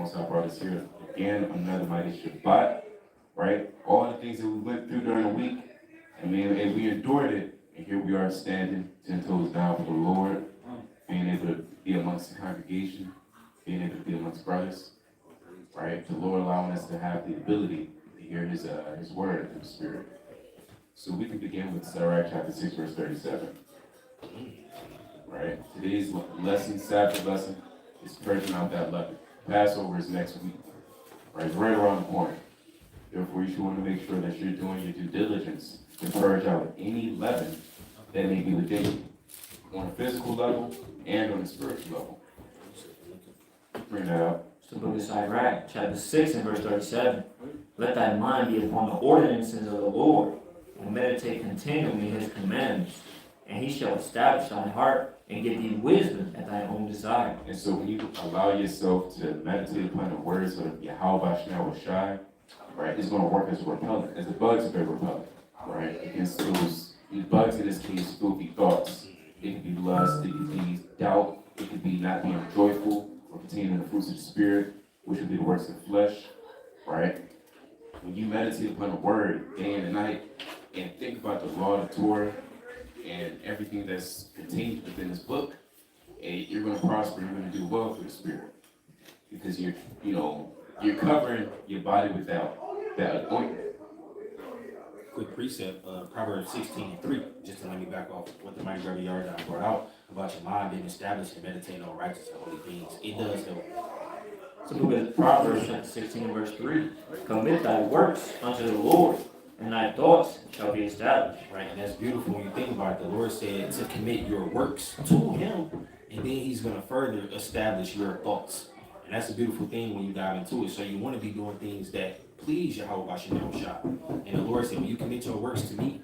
Most High brought us here again, another mighty Shabbat, right? All the things that we went through during the week, I mean, and we endured it, and here we are standing 10 toes down for the Lord, being able to be amongst the congregation, being able to be amongst brothers, right? The Lord allowing us to have the ability to hear His word in the Spirit. So we can begin with Sirach chapter 6, verse 37. Right? Today's lesson, Sabbath lesson, is purging out that leaven. Passover is next week. Right? It's right around the corner. Therefore, you should want to make sure that you're doing your due diligence to purge out any leaven that may be within you, on a physical level and on a spiritual level. Bring that out. So book of Sirach, chapter 6 and verse 37. Let thy mind be upon the ordinances of the Lord, and meditate continually in his commandments, and he shall establish thy heart and give thee wisdom at thy own desire. And so when you allow yourself to meditate upon the words of Yahweh Shai, right, it's going to work as a repellent, as the bugs are very repellent, right, against those bugs in this case, filthy thoughts. It could be lust, it could be doubt, it could be not being joyful or containing the fruits of the Spirit, which would be the works of the flesh, right? When you meditate upon the word day and night and think about the law of the Torah and everything that's contained within this book, and you're going to prosper, you're going to do well for the Spirit, because you're covering your body with that ointment. Quick precept, Proverbs 16:3, just to let me back off what the mighty brother Yardan brought out about your mind being established and meditating on righteous and holy things. It does help. So book of Proverbs, chapter 16 and verse 3. Commit thy works unto the Lord, and thy thoughts shall be established. Right, and that's beautiful when you think about it. The Lord said to commit your works to Him, and then He's going to further establish your thoughts. And that's a beautiful thing when you dive into it. So you want to be doing things that please Yahweh Bashem Shah. And the Lord said, when you commit your works to me,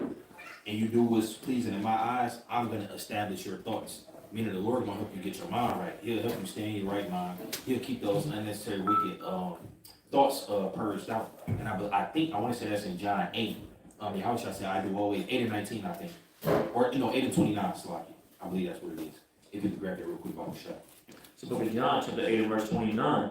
and you do what's pleasing in my eyes, I'm going to establish your thoughts. Meaning the Lord going to help you get your mind right. He'll help you stay in your right mind. He'll keep those unnecessary wicked thoughts purged out. And I want to say that's in John 8. How should I say? I do always 8 and 19, I think. Or 8 and 29, Slaki. I believe that's what it is. If you could grab that real quick, Bible shot. So book of John, chapter 8 and verse 29.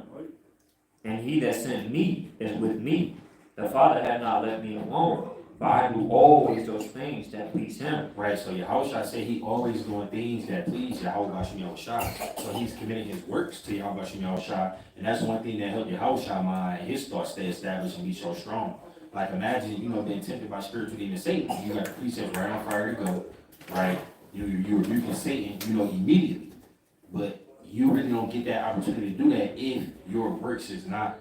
And he that sent me is with me. The Father had not left me alone, but I do always those things that please him. Right, so Yahushua said he always doing things that please Yahweh Bashem Yahushua. So he's committing his works to Yahweh Bashem Yahushua. And that's one thing that helped Yahushua mind and his thoughts stay established and be so strong. Like imagine, being tempted by spiritual demon Satan. You got the precepts right on fire to go, right? You're rebuking Satan, immediately. But you really don't get that opportunity to do that if your works is not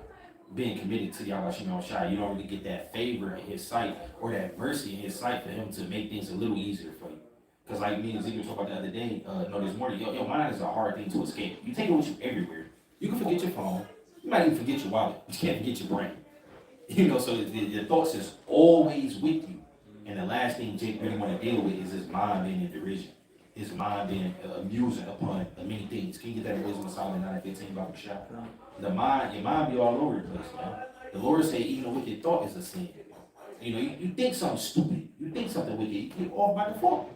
being committed to Yahweh Shem Shai. You don't really get that favor in his sight or that mercy in his sight for him to make things a little easier for you. Because like me and Zeke talked about the other day, this morning, your mind is a hard thing to escape. You take it with you everywhere. You can forget your phone. You might even forget your wallet. You can't forget your brain. So the thoughts is always with you. And the last thing Jake really want to deal with is his mind being in derision. His mind being amusing upon many things. Can you get that in Wisdom of Solomon 9:15 about the shop? Your mind be all over the place, man. The Lord said even a wicked thought is a sin. You think something stupid. You think something wicked. You get off by default.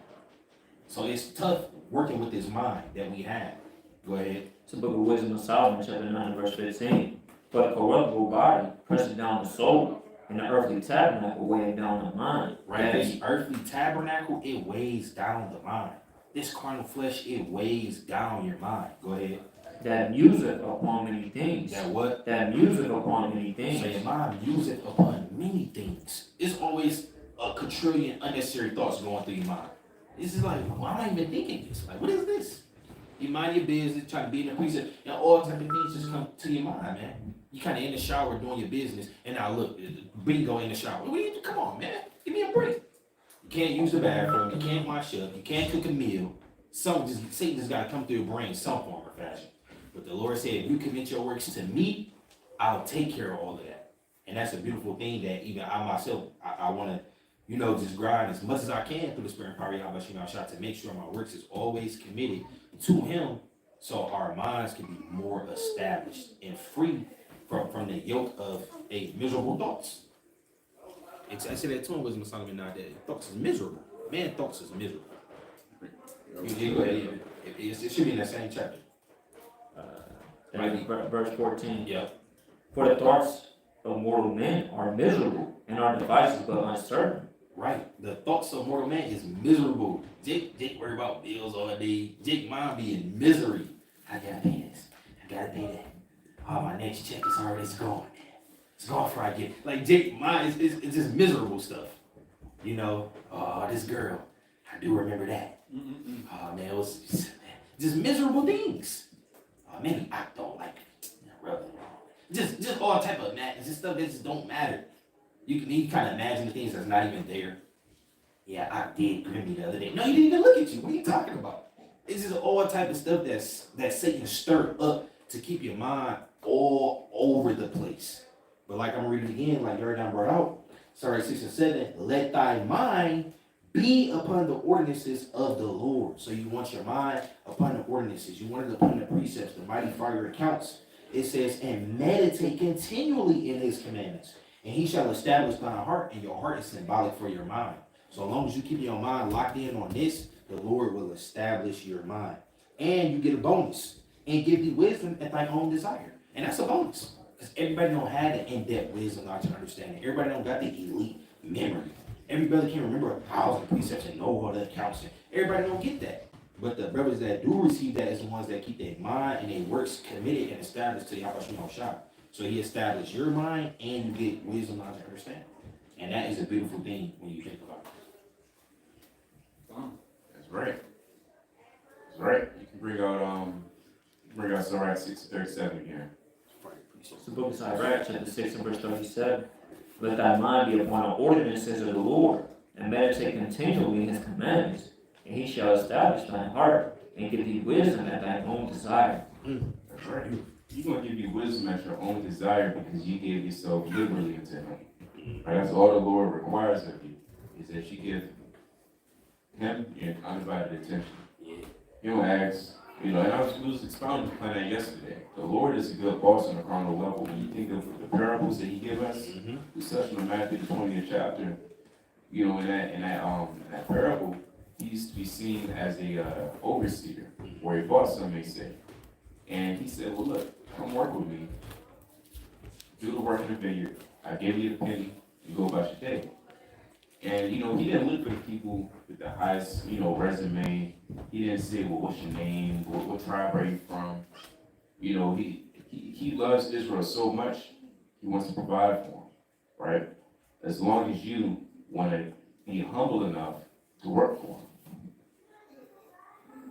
So it's tough working with this mind that we have. Go ahead. It's the book of Wisdom of Solomon, chapter 9, verse 15. For the corruptible body presses down the soul, and the earthly tabernacle weighing down the mind. Right, this earthly tabernacle, it weighs down the mind. This carnal flesh, it weighs down your mind. Go ahead. That museth upon many things. That what? That museth upon many things. So your mind museth upon many things. It's always a quadrillion unnecessary thoughts going through your mind. This is like, why am I even thinking this? Like, what is this? You mind your business, trying to be in the precinct, and all type of things just come to your mind, man. You kind of in the shower doing your business, and now look, bingo in the shower. Come on, man. Give me a break. You can't use the bathroom. You can't wash up. You can't cook a meal. Satan just got to come through your brain some form or fashion. But the Lord said, if you commit your works to me, I'll take care of all of that. And that's a beautiful thing that even I myself, I want to, just grind as much as I can through the Spirit and power of Yahweh Shah to make sure my works is always committed to Him so our minds can be more established and free from the yoke of miserable thoughts. I said that too in Wisdom of Solomon now that thoughts is miserable. Man, thoughts is miserable. You go ahead. It should be in that same chapter. Verse 14. Yeah. For the thoughts of mortal men are miserable, and our devices but uncertain. Right. The thoughts of mortal man is miserable. Jake worry about bills all day. Jake mind be in misery. I gotta pay this. I gotta pay that. Oh, my next check is already gone. It's gone before I get. Like Jake mind is it's just miserable stuff. You know, oh, this girl. I do remember that. Oh man, it was just miserable things. Oh, maybe I don't like it. Just all type of madness. Just stuff that just don't matter. You can kind of imagine the things that's not even there. Yeah, I did Grimmy the other day. No, he didn't even look at you. What are you talking about? It's just all type of stuff that Satan stirred up to keep your mind all over the place. But like I'm reading again, like Jordan brought out, sorry, 6 and 7, let thy mind be upon the ordinances of the Lord. So you want your mind upon the ordinances. You want it upon the precepts, the mighty fire accounts. It says, and meditate continually in his commandments. And he shall establish thy heart, and your heart is symbolic for your mind. So as long as you keep your mind locked in on this, the Lord will establish your mind. And you get a bonus, and give thee wisdom at thy own desire. And that's a bonus. Because everybody don't have the in-depth wisdom, knowledge, and understanding. Everybody don't got the elite memory. Everybody can remember 1,000 precepts and know all the accounts. Everybody don't get that. But the brothers that do receive that is the ones that keep their mind and their works committed and established to the Yahweh Shah. So he established your mind and you get wisdom, knowledge, and understanding. And that is a beautiful thing when you think about it. That's right. That's right. You can bring out Sirach 6:37 again. It's the book of Sirach, chapter 6 and verse 37. Let thy mind be upon the ordinances of the Lord, and meditate continually in his commandments, and he shall establish thine heart, and give thee wisdom at thine own desire. That's right. He's going to give you wisdom at your own desire because you gave yourself liberally into him. Right? That's all the Lord requires of you, is that you give him your undivided attention. You don't ask, and we was expounding upon that yesterday. The Lord is a good boss on a carnal level. When you think of the parables that he gives us, we touched on Matthew the 20th chapter, in that parable, he used to be seen as a overseer, or a boss, some may say. And he said, well, look, come work with me. Do the work in the vineyard. I give you the penny. You go about your day. And, he didn't look for the people with the highest, resume. He didn't say, well, what's your name? What tribe are you from? He loves Israel so much, he wants to provide for them, right? As long as you want to be humble enough to work for him.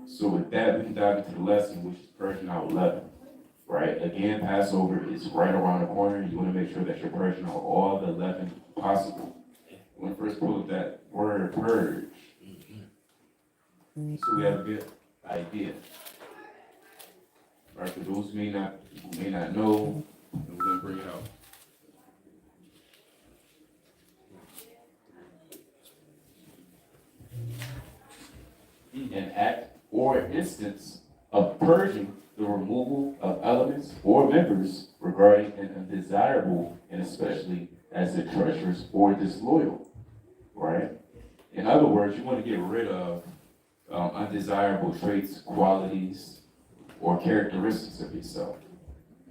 So with that, we can dive into the lesson, which is purging out leaven, right? Again, Passover is right around the corner. You want to make sure that you're purging out all the leaven possible. I want to first pull up that word purge. So we have a good idea. Right, for those who may not know, we're going to bring it out. An act or instance of purging the removal of elements or members regarding an undesirable, and especially as the treacherous or disloyal, right? In other words, you want to get rid of undesirable traits, qualities, or characteristics of yourself.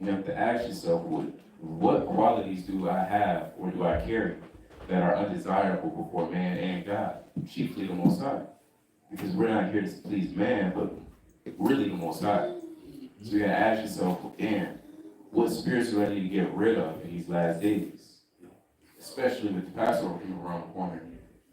You have to ask yourself, what qualities do I have or do I carry that are undesirable before man and God, chiefly the Most High? Because we're not here to please man, but really the Most High. So you gotta ask yourself, damn, what spirits do I need to get rid of in these last days? Especially with the Passover coming around the corner.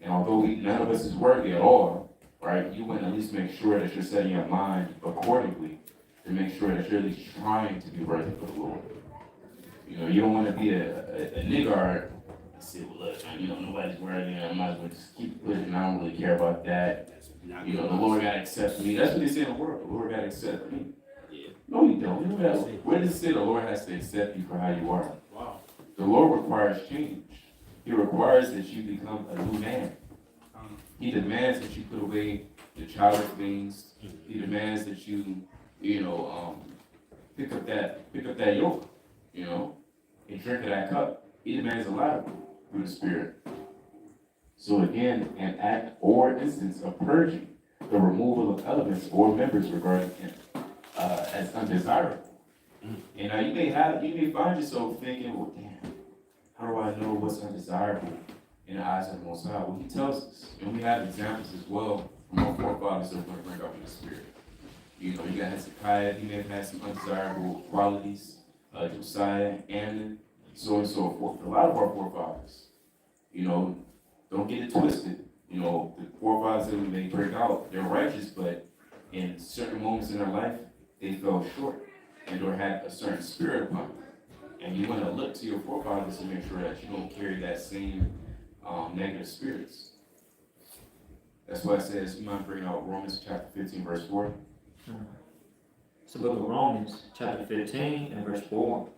And although none of us is worthy at all, right, you want to at least make sure that you're setting your mind accordingly to make sure that you're at least trying to be worthy for the Lord. You don't want to be a niggard and say, well, look, nobody's worthy, I might as well just keep pushing, I don't really care about that. The Lord got to accept me. That's what they say in the world. The Lord got to accept me. Yeah. No, you don't. Where does it say the Lord has to accept you for how you are? Wow. The Lord requires change. He requires that you become a new man. He demands that you put away the childish things. He demands that you, pick up that yoke, and drink of that cup. He demands a lot of you through the Spirit. So again, an act or instance of purging, the removal of elements or members regarding as undesirable, And now you may find yourself thinking, well, damn, how do I know what's undesirable in the eyes of the Most High? Well, He tells us, and we have examples as well from our forefathers that we're going to bring up in the Spirit. You know, you got Hezekiah, he may have had some undesirable qualities, Josiah, Amnon, so on and so forth. A lot of our forefathers, you know, don't get it twisted. You know, the forefathers that we may bring out, they're righteous, but in certain moments in their life, they fell short and or had a certain spirit upon them. And you want to look to your forefathers to make sure that you don't carry that same negative spirits. That's why it says, you might bring out Romans chapter 15, verse 4. It's the book of Romans, chapter 15 and verse 4.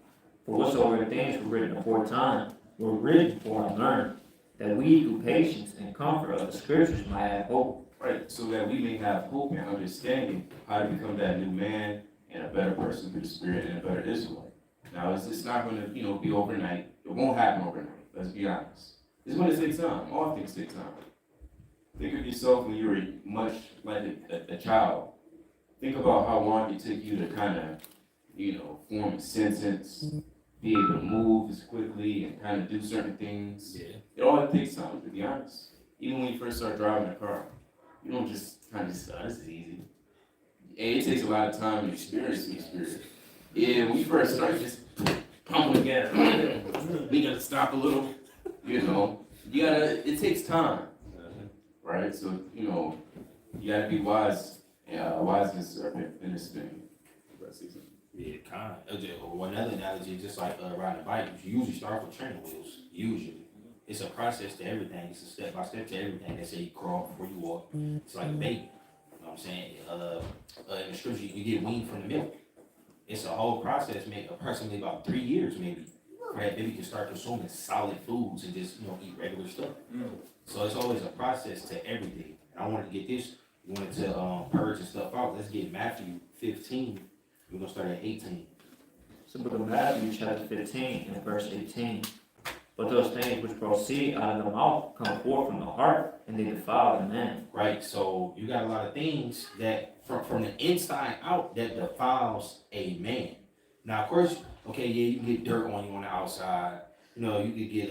For whatsoever things were written aforetime were written for our learning, that we through patience and comfort of the scriptures might have hope. Right, so that we may have hope and understanding how to become that new man and a better person through the Spirit and a better Israelite. Now, it's not going to, be overnight. It won't happen overnight. Let's be honest. It's going to take time. All things take time. Think of yourself when you were much like a child. Think about how long it took you to kind of, form a sentence, be able to move as quickly and kind of do certain things. Yeah. It all takes time, to be honest. Even when you first start driving a car, you don't just kind of just, this is easy. It takes a lot of time and experience. Yeah, when you first start, just pumping gas. We gotta stop a little, it takes time, right? So, you gotta be wise, wise as a serpent in this thing. Yeah, kind of. One other analogy, just like riding a bike, you usually start with training wheels. Usually. It's a process to everything. It's a step by step to everything. They say you crawl before you walk. It's like a baby. You know what I'm saying? In the scripture, you get weaned from the milk. It's a whole process, maybe approximately about 3 years, maybe, for that baby can start consuming solid foods and just, eat regular stuff. So it's always a process to everything. I wanted to get this. We wanted to purge and stuff out. Let's get Matthew 15. We're going to start at 18. It's the book of Matthew, chapter 15 and verse 18. But those things which proceed out of the mouth come forth from the heart, and they defile the man. Right, so you got a lot of things that from the inside out that defiles a man. Now, of course, okay, yeah, you can get dirt on you on the outside. You could get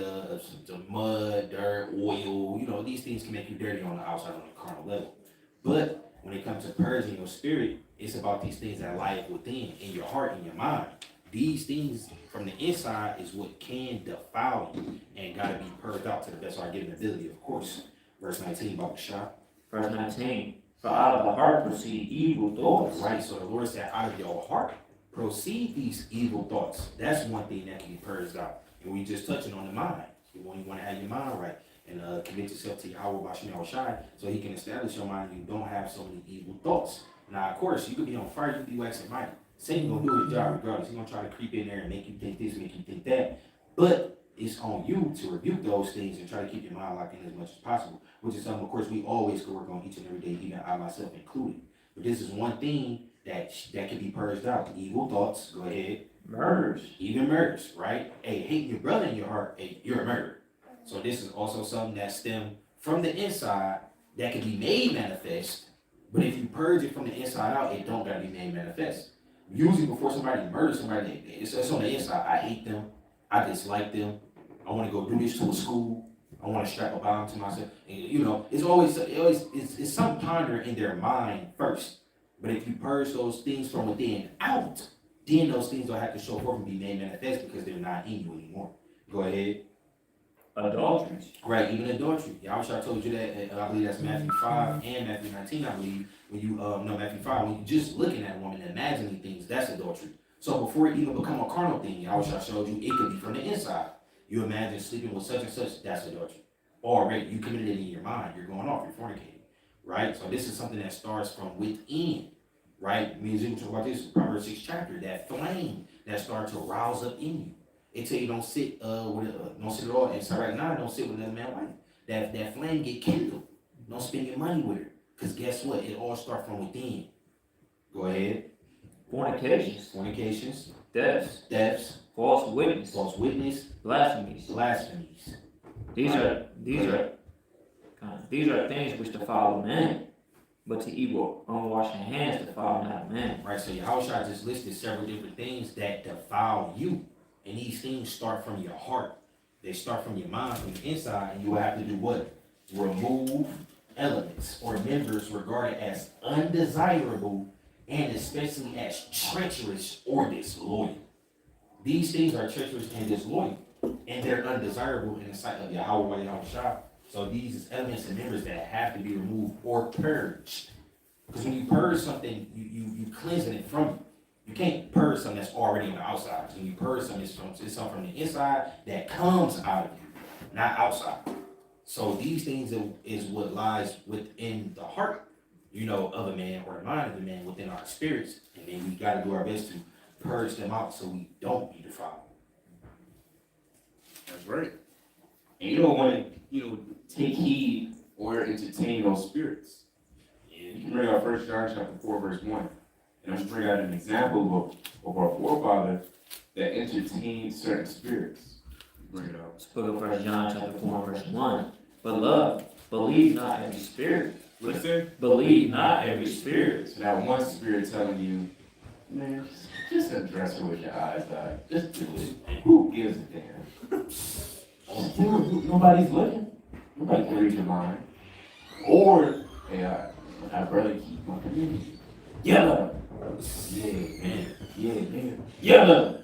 some mud, dirt, oil. These things can make you dirty on the outside on the carnal level. But when it comes to purging your spirit, it's about these things that lie within, in your heart, in your mind. These things from the inside is what can defile you and got to be purged out to the best of our given ability, of course. Verse 19, Baba Shah. Verse 19. For out of the heart proceed evil thoughts. Right, so the Lord said, out of your heart proceed these evil thoughts. That's one thing that can be purged out. And we just touching on the mind. You want to have your mind right and commit yourself to Yahweh Bashim Shai so He can establish your mind and you don't have so many evil thoughts. Now, of course, you could be on fire, you could be waxing mighty. Satan gonna do his job regardless. He's gonna try to creep in there and make you think this, make you think that. But it's on you to rebuke those things and try to keep your mind locked in as much as possible. Which is something, of course, we always can work on each and every day, even I myself included. But this is one thing that can be purged out. Evil thoughts, go ahead. Murders. Even murders, right? Hey, hating your brother in your heart, hey, you're a murderer. So this is also something that stems from the inside that can be made manifest. But if you purge it from the inside out, it don't gotta be made manifest. Usually before somebody murders somebody, it's on the inside. I hate them. I dislike them. I want to go do this to a school. I want to strap a bomb to myself. And, it's always it's some ponder in their mind first. But if you purge those things from within out, then those things don't have to show forth and be made manifest because they're not in you anymore. Go ahead. Adultery. Right, even adultery. I wish I told you that. I believe that's Matthew 5 and Matthew 19, I believe. When you, Matthew 5, when you're just looking at a woman and imagining things, that's adultery. So before it even become a carnal thing, I wish I showed you, it could be from the inside. You imagine sleeping with such and such, that's adultery. Already, you committed it in your mind. You're going off, you're fornicating. Right? So this is something that starts from within. Right? Me and Zim talk about this, Proverbs 6 chapter, that flame that starts to rouse up in you. It tell you don't sit don't sit at all. And so right now, don't sit with another man's wife. That flame get kindled. Don't spend your money with her. Because guess what? It all starts from within. Go ahead. Fornications. Thefts. False witness. Blasphemies. These are things which defile a man. but to eat with unwashed hands defile not a man. Right, so Yahushua just listed several different things that defile you. And these things start from your heart. They start from your mind, from the inside, and you will have to do what? Remove elements or members regarded as undesirable and especially as treacherous or disloyal. These things are treacherous and disloyal, and they're undesirable in the sight of Yahweh Yahushua. So these is elements and members that have to be removed or purged. Because when you purge something, you cleansing it from you. You can't purge something that's already on the outside. So when you purge something, it's something from the inside that comes out of you, not outside. So these things is what lies within the heart, of a man, or the mind of a man, within our spirits. And then we got to do our best to purge them out so we don't be defiled. That's right. And you don't want to, take heed or entertain those spirits. You can bring out 1 John chapter 4, verse 1. And I'm bring out an example of our forefather that entertained certain spirits. Bring it out. Book of 1 John chapter 4, verse 1. Beloved, believe not every spirit. What's that? Believe not every spirit. So that one spirit telling you, man, just address it with your eyes, dog. Just do it. Who gives a damn? Nobody's looking. Nobody can read your mind. Or, hey, I'd rather keep my community. Yellow. Yeah, man. Yeah, man. Yellow.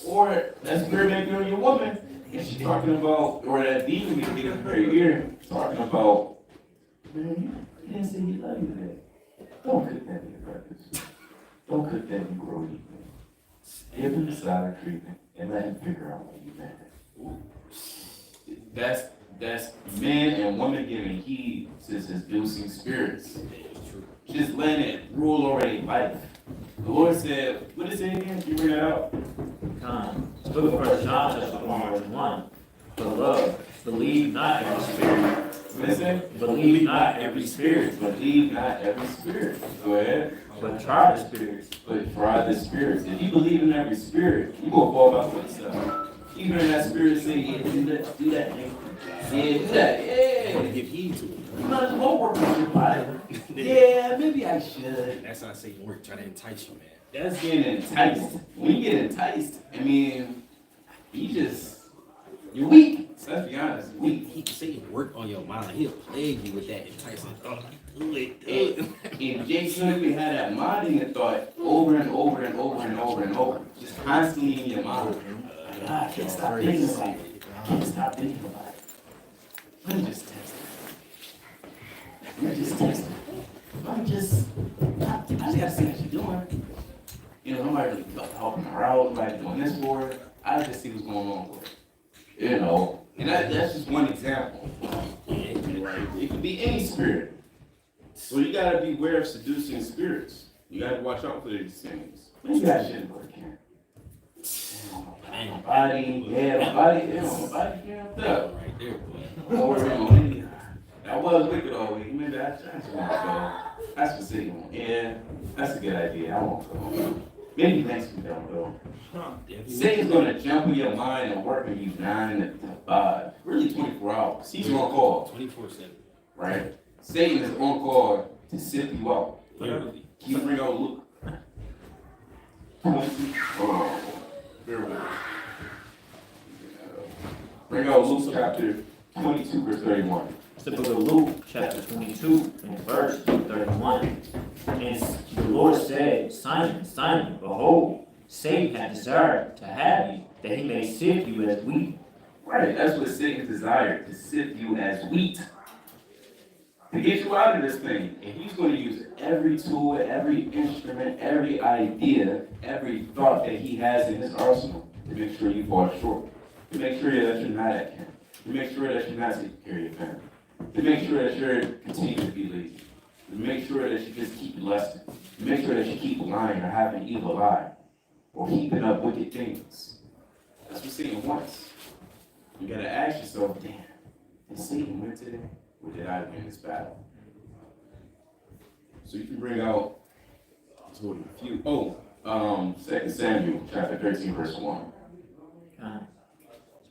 Or that spirit that you're your woman, and she's talking about, or that demon can get in her ear, talking about, man, you didn't say you love you today. Don't cook that in your breakfast. Don't cook that in your grody. Give him the silent treatment and let him figure out what you're mad at. That's man and woman giving heed to seducing spirits. Just letting it rule over their life. The Lord said, what is it again? Can you bring it out? Book of 1 John chapter 4, verse 1. Beloved, believe not every spirit. What is it? Believe not every spirit. Believe not every spirit. Go ahead. But try the spirits. But try the spirits. If you believe in every spirit, you gonna fall by footsteps. You hear that spirit say, yeah, do that, do that. Yeah, do that, yeah. Want to give heed to it. You might as well work on your body. Yeah, maybe I should. That's how Satan works, trying to entice you, man. That's getting enticed. When you get enticed, I mean, you're weak. Let's be honest, weak. He can say work on your mind. He'll plague you with that enticing thought. Do it. And Jason, we had that minding thought over and over and over and over and over. Just constantly in your mind. I can't stop thinking about it. I can't stop thinking about it. Let me just test it. I just gotta see what she's doing. Nobody really helping her out, nobody doing this for her. I just see what's going on with her. And that's just one example. It could be any spirit. So you gotta be aware of seducing spirits. You gotta watch out for these things. Maybe I shouldn't work here. My body, my body jammed up. Right there, boy. Don't worry on me. That was wicked all week. Maybe I just won't go. That's the second one. Yeah, that's a good idea. I won't go. Maybe next week I'll go. Satan's gonna jump in your mind and work with you 9 to 5. Really 24 hours. He's on call. 24/7. Right? Satan is on call to sift you out. Literally. Can you bring out Luke? Bring out Luke chapter 22, verse 31. It's the book of Luke, chapter 22, and verse 31. And the Lord said, Simon, Simon, behold, Satan hath desired to have you, that he may sift you as wheat. Right, that's what Satan desired, to sift you as wheat. To get you out of this thing. And he's going to use every tool, every instrument, every idea, every thought that he has in his arsenal to make sure you fall short. To make sure that you're not at him. To make sure that you're not taking care of your family. To make sure that you're continuing to be lazy. To make sure that you just keep lusting. To make sure that you keep lying or having evil eye. Or heaping up wicked things. That's what Satan wants. You gotta ask yourself, damn, did Satan win today? Or did I win this battle? So you can bring out a few. 2 Samuel chapter 13, verse 1.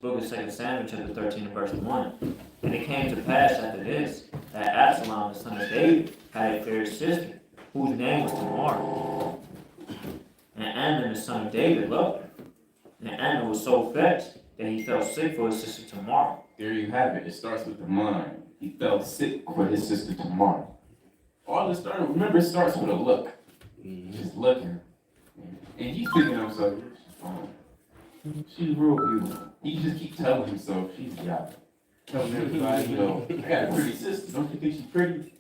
Book of 2 Samuel, chapter 13, verse 1. And it came to pass after this, that Absalom, the son of David, had a fair sister, whose name was Tamar. And Amnon, the son of David, loved her. And Amnon was so vexed that he fell sick for his sister Tamar. There you have it. It starts with the mind. He fell sick for his sister Tamar. All it started, remember, it starts with a look. Just looking. And he's thinking to himself, she's fine. She's real beautiful. He just keep telling himself, she's young. Telling everybody, I got a pretty sister. Don't you think she's pretty?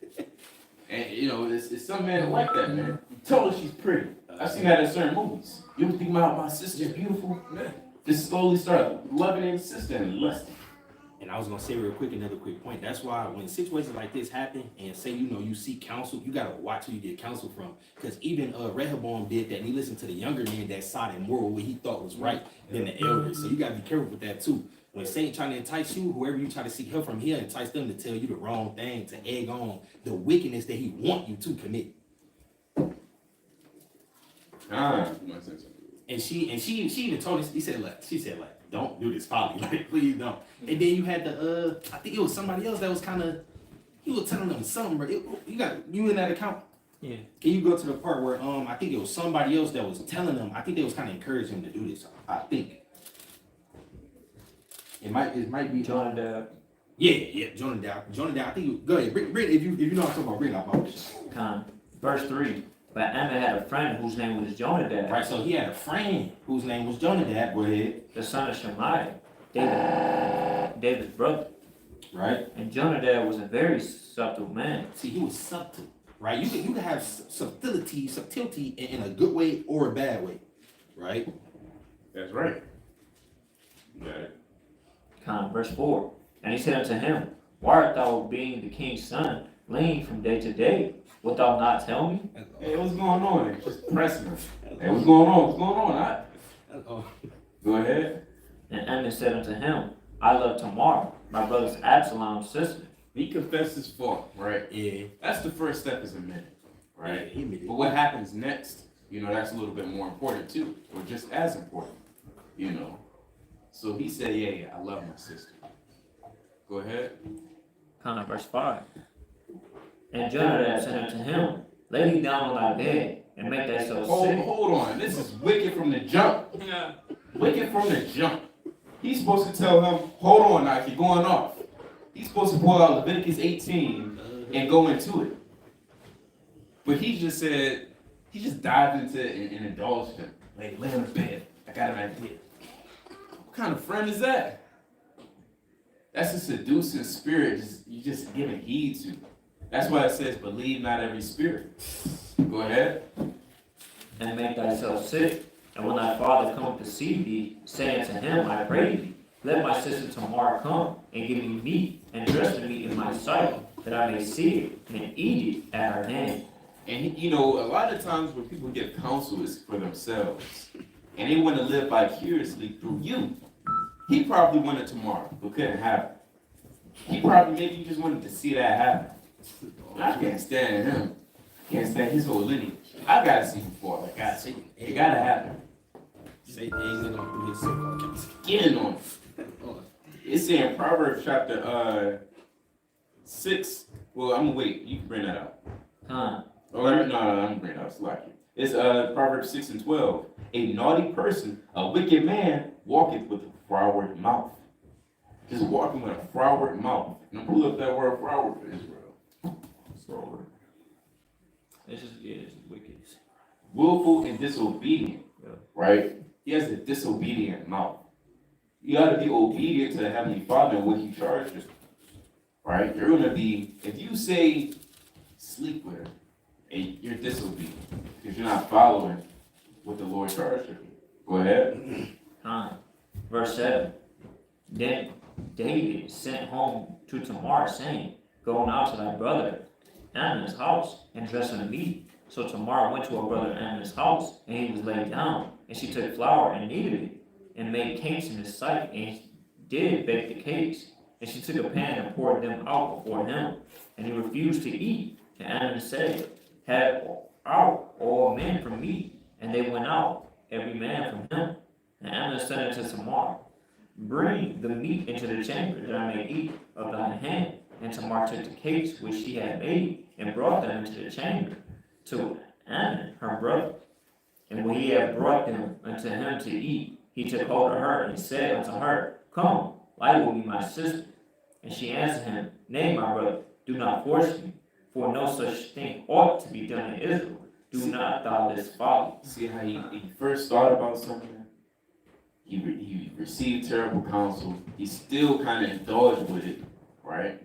And, it's some men that like that, man. Tell her she's pretty. I've seen that in certain movies. You ever think about my sister's beautiful? Just slowly start loving his sister and lusting. And I was gonna say real quick, another quick point. That's why when situations like this happen, and say you seek counsel, you gotta watch who you get counsel from. Because even Rehoboam did that, and he listened to the younger men that saw that moral what he thought was right than the elders. So you gotta be careful with that too. When Satan trying to entice you, whoever you try to seek help from, he'll entice them to tell you the wrong thing, to egg on the wickedness that he want you to commit. And she even told us, she said like, don't do this folly, like please don't. And then you had the I think it was somebody else that was kind of, he was telling them something, bro. You in that account? Yeah. Can you go to the part where I think it was somebody else that was telling them, I think they was kind of encouraging him to do this. I think it might be Jonadab. Yeah, Jonadab. I think go ahead, read if you know what I'm talking about, read out. Verse 3. But Ammon had a friend whose name was Jonadab. Right, so he had a friend whose name was Jonadab. Go ahead. The son of Shemaiah, David's brother. Right. And Jonadab was a very subtle man. See, he was subtle. Right? You can have subtlety in a good way or a bad way. Right? That's right. Got it. Verse 4. And he said unto him, why art thou, being the king's son, laying from day to day? Wilt thou not tell me? Hey, what's going on? Just pressing us. Hey, what's going on? What's going on? Go ahead. And Ammon said unto him, I love Tamar, my brother's Absalom's sister. He confessed his fault, right? Yeah. That's the first step as a man, right? Yeah, but what happens next, that's a little bit more important too, or just as important, So he said, yeah, I love my sister. Go ahead. Verse 5. And Jonadab said unto him, lay thee down on thy bed, and make thyself sick. Hold on. This is wicked from the jump. Wicked from the jump. He's supposed to tell him, hold on now, you're going off. He's supposed to pull out Leviticus 18 and go into it. But he just dived into it and indulged him. Lay on the bed. I got an idea. What kind of friend is that? That's a seducing spirit you just giving heed to. That's why it says, believe not every spirit. Go ahead. And make thyself sick. And when thy father come to see thee, say unto him, I pray thee, let my sister Tamar come and give me meat and dress the meat in my sight, that I may see it and eat it at her hand. And a lot of times when people give counsel, it's for themselves. And they want to live vicariously through you. He probably wanted Tamar, but couldn't have it. He probably maybe just wanted to see that happen. I can't stand him. I can't stand his whole lineage. I gotta see him fall. I gotta see him. It gotta happen. Satan ain't gonna do his so-called. Getting on him. It's in Proverbs chapter 6. Well, I'm gonna wait. You can bring that out. No, I'm gonna bring it out. It's like it. It's Proverbs 6 and 12. A naughty person, a wicked man, walketh with a froward mouth. Just walking with a froward mouth. Now pull up that word froward for Israel. Froward. It's wicked. Willful and disobedient. Yeah. Right? He has a disobedient mouth. You gotta be obedient to the Heavenly Father and what He charged you. Right? You're gonna be, if you say sleep with her, and you're disobedient, because you're not following what the Lord charged you. Go ahead. Verse 7. Then David sent home to Tamar, saying, go now to thy brother Amnon's house, and dress him meat. So Tamar went to her brother Amnon's house, and he was laid down. And she took flour and kneaded it, and made cakes in his sight, and did bake the cakes. And she took a pan and poured them out before him. And he refused to eat. And Amnon said, have out all men from me. And they went out, every man from him. And Amnon said unto Tamar, bring the meat into the chamber, that I may eat of thine hand. and Tamar took the cakes which she had made, and brought them into the chamber to Ammon, her brother. And when he had brought them unto him to eat, he took hold of her, and said unto her, Come, lie with me, my sister. And she answered him, Nay, my brother, do not force me, for no such thing ought to be done in Israel. Do not thou this folly. See how he first thought about something? He received terrible counsel. He still kind of indulged with it, right?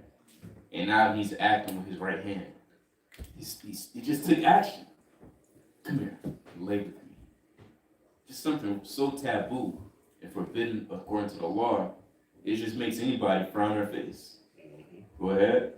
And now he's acting with his right hand. He just took action. Come here, lay with me. Just something so taboo and forbidden according to the law, it just makes anybody frown their face. Go ahead.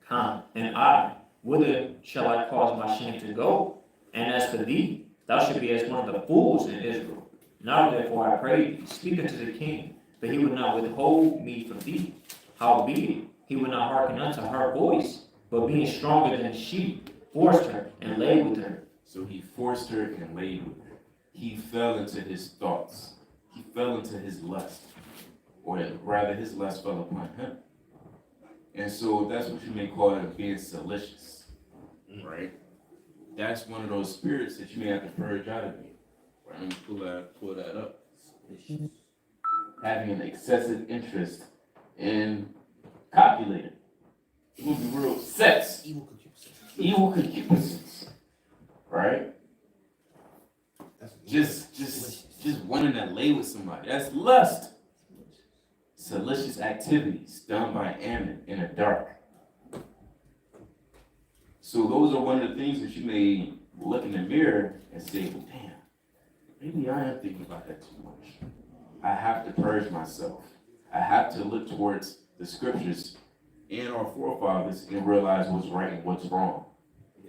Come, and I, whither shall I cause my shame to go? And as for thee, thou shalt be as one of the fools in Israel. Now therefore I pray thee, speak unto the king, but he would not withhold me from thee. Howbeit, he would not hearken unto her voice, but being stronger than she, forced her and lay with her. So he forced her and laid with her. He fell into his thoughts. He fell into his lust. Or rather, his lust fell upon him. And so that's what you may call it being salacious. Right? That's one of those spirits that you may have to purge out of you. Right? Let me pull that up. Having an excessive interest in copulating. It would be real sex. Evil concupiscence. Right? Just wanting to lay with somebody. That's lust. Salacious activities done by Ammon in the dark. So those are one of the things that you may look in the mirror and say, well, damn, maybe I am thinking about that too much. I have to purge myself. I have to look towards the scriptures and our forefathers and realize what's right and what's wrong.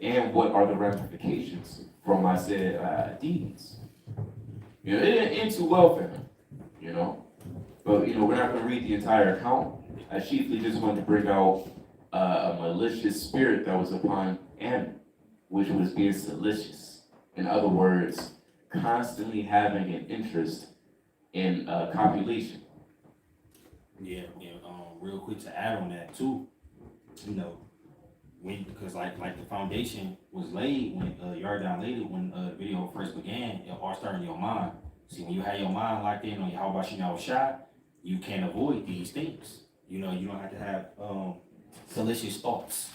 And what are the ramifications from my said deeds. You know, it didn't end too well for him, you know. But, you know, we're not going to read the entire account. I chiefly just wanted to bring out a malicious spirit that was upon Ammon, which was being salacious. In other words, constantly having an interest in copulation. Yeah. Real quick to add on that too, you know, because like the foundation was laid when Yardown laid it when the video first began. It all started in your mind. See, when you have your mind locked in on how about you now shot, you can't avoid these things. You know, you don't have to have salacious thoughts,